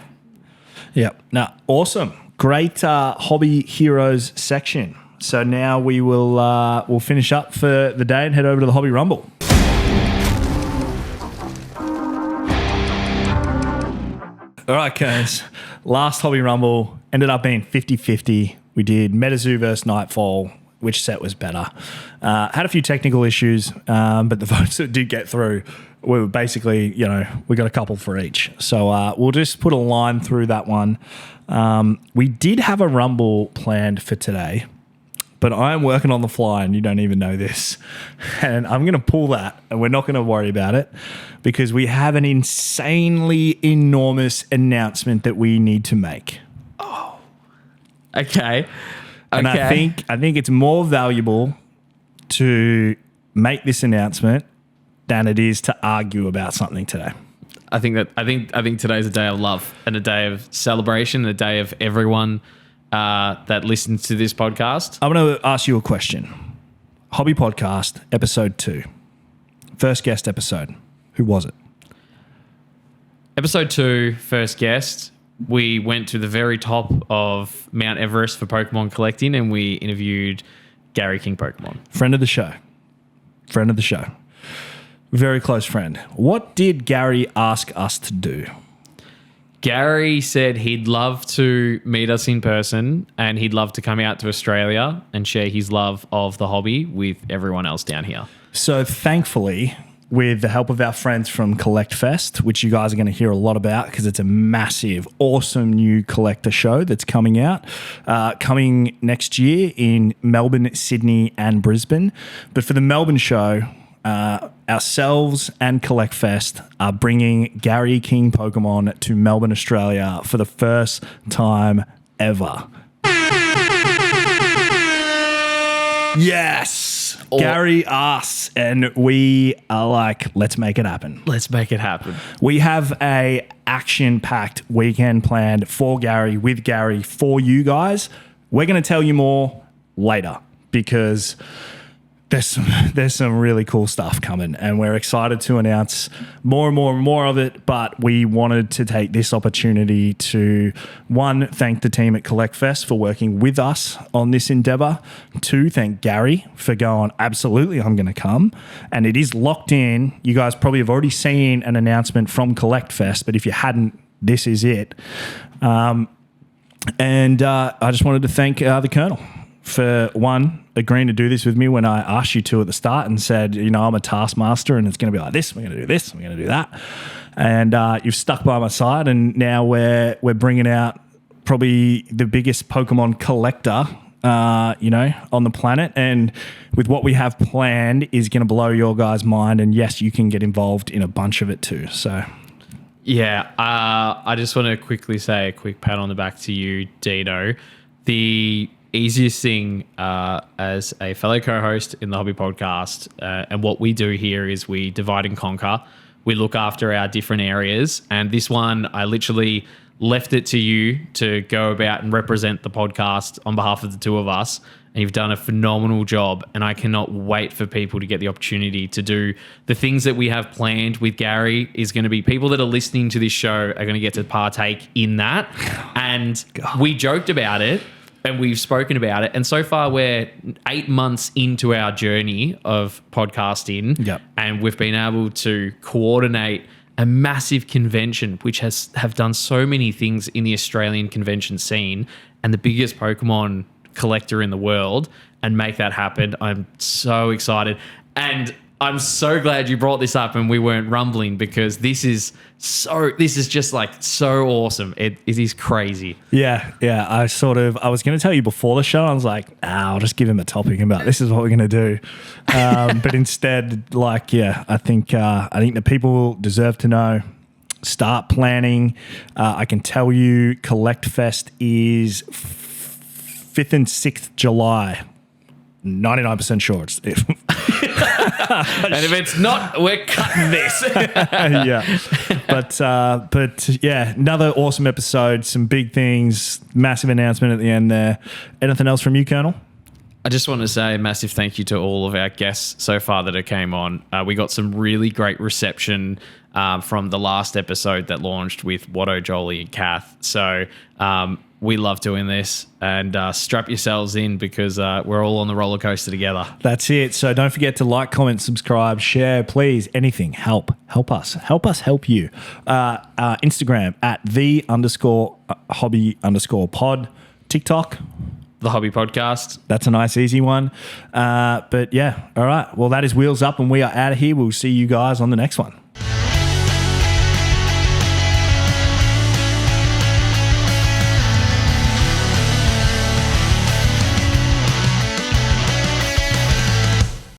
[SPEAKER 1] Now, awesome. Great hobby heroes section. So now we'll finish up for the day and head over to the Hobby Rumble. All right, guys. Last Hobby Rumble ended up being 50-50. We did Metazoo versus Nightfall. Which set was better? Had a few technical issues, but the votes that did get through we were basically, we got a couple for each. So we'll just put a line through that one. We did have a rumble planned for today, but I am working on the fly and you don't even know this. And I'm going to pull that and we're not going to worry about it because we have an insanely enormous announcement that we need to make.
[SPEAKER 2] Okay.
[SPEAKER 1] And I think it's more valuable to make this announcement than it is to argue about something today.
[SPEAKER 2] I think today's a day of love and a day of celebration, and a day of everyone that listens to this podcast.
[SPEAKER 1] I'm going to ask you a question. Hobby Podcast, episode 2. First guest episode. Who was it?
[SPEAKER 2] Episode 2, first guest. We went to the very top of Mount Everest for Pokemon collecting, and we interviewed Gary King Pokemon.
[SPEAKER 1] Friend of the show. Very close friend. What did Gary ask us to do?
[SPEAKER 2] Gary said he'd love to meet us in person and he'd love to come out to Australia and share his love of the hobby with everyone else down here.
[SPEAKER 1] So thankfully, with the help of our friends from Collect Fest, which you guys are going to hear a lot about because it's a massive, awesome new collector show that's coming out, coming next year in Melbourne, Sydney and Brisbane. But for the Melbourne show, ourselves and Collect Fest are bringing Gary King Pokemon to Melbourne, Australia for the first time ever. Yes! Gary asks, and we are like, let's make it happen.
[SPEAKER 2] Let's make it happen.
[SPEAKER 1] We have a action-packed weekend planned for Gary, with Gary, for you guys. We're going to tell you more later because there's some really cool stuff coming, and we're excited to announce more and more of it. But we wanted to take this opportunity to, one, thank the team at Collect Fest for working with us on this endeavor. Two, thank Gary for going, absolutely, I'm going to come. And it is locked in. You guys probably have already seen an announcement from Collect Fest, but if you hadn't, this is it. And I just wanted to thank the Colonel for, one, agreeing to do this with me when I asked you to at the start and said, I'm a taskmaster and it's going to be like this, we're going to do this, we're going to do that. And you've stuck by my side, and now we're bringing out probably the biggest Pokemon collector, on the planet. And with what we have planned is going to blow your guys' mind. And yes, you can get involved in a bunch of it too. So...
[SPEAKER 2] yeah, I just want to quickly say a quick pat on the back to you, Dino. The easiest thing as a fellow co-host in the Hobby Podcast, and what we do here is we divide and conquer. We look after our different areas, and this one I literally left it to you to go about and represent the podcast on behalf of the two of us, and you've done a phenomenal job, and I cannot wait for people to get the opportunity to do the things that we have planned with Gary. Is going to be people that are listening to this show are going to get to partake in that. And we joked about it and we've spoken about it, and so far we're 8 months into our journey of podcasting. And we've been able to coordinate a massive convention which have done so many things in the Australian convention scene, and the biggest Pokemon collector in the world, and make that happen. I'm so excited, and I'm so glad you brought this up and we weren't rumbling, because this is just like so awesome. It is crazy.
[SPEAKER 1] Yeah. I was going to tell you before the show, I was like, I'll just give him a topic about this is what we're going to do. But instead, I think the people deserve to know. Start planning. I can tell you Collect Fest is 5th and 6th July. 99% sure it's
[SPEAKER 2] and if it's not, we're cutting this.
[SPEAKER 1] Yeah. But yeah, another awesome episode, some big things, massive announcement at the end there. Anything else from you, Colonel?
[SPEAKER 2] I just want to say a massive thank you to all of our guests so far that came on. We got some really great reception from the last episode that launched with Watto, Jolie and Kath. So we love doing this, and strap yourselves in, because we're all on the roller coaster together.
[SPEAKER 1] That's it. So don't forget to like, comment, subscribe, share, please. Anything. Help us help you. Instagram at @the_hobby_pod. TikTok,
[SPEAKER 2] The Hobby Podcast.
[SPEAKER 1] That's a nice easy one. But yeah, all right. Well, that is Wheels Up, and we are out of here. We'll see you guys on the next one.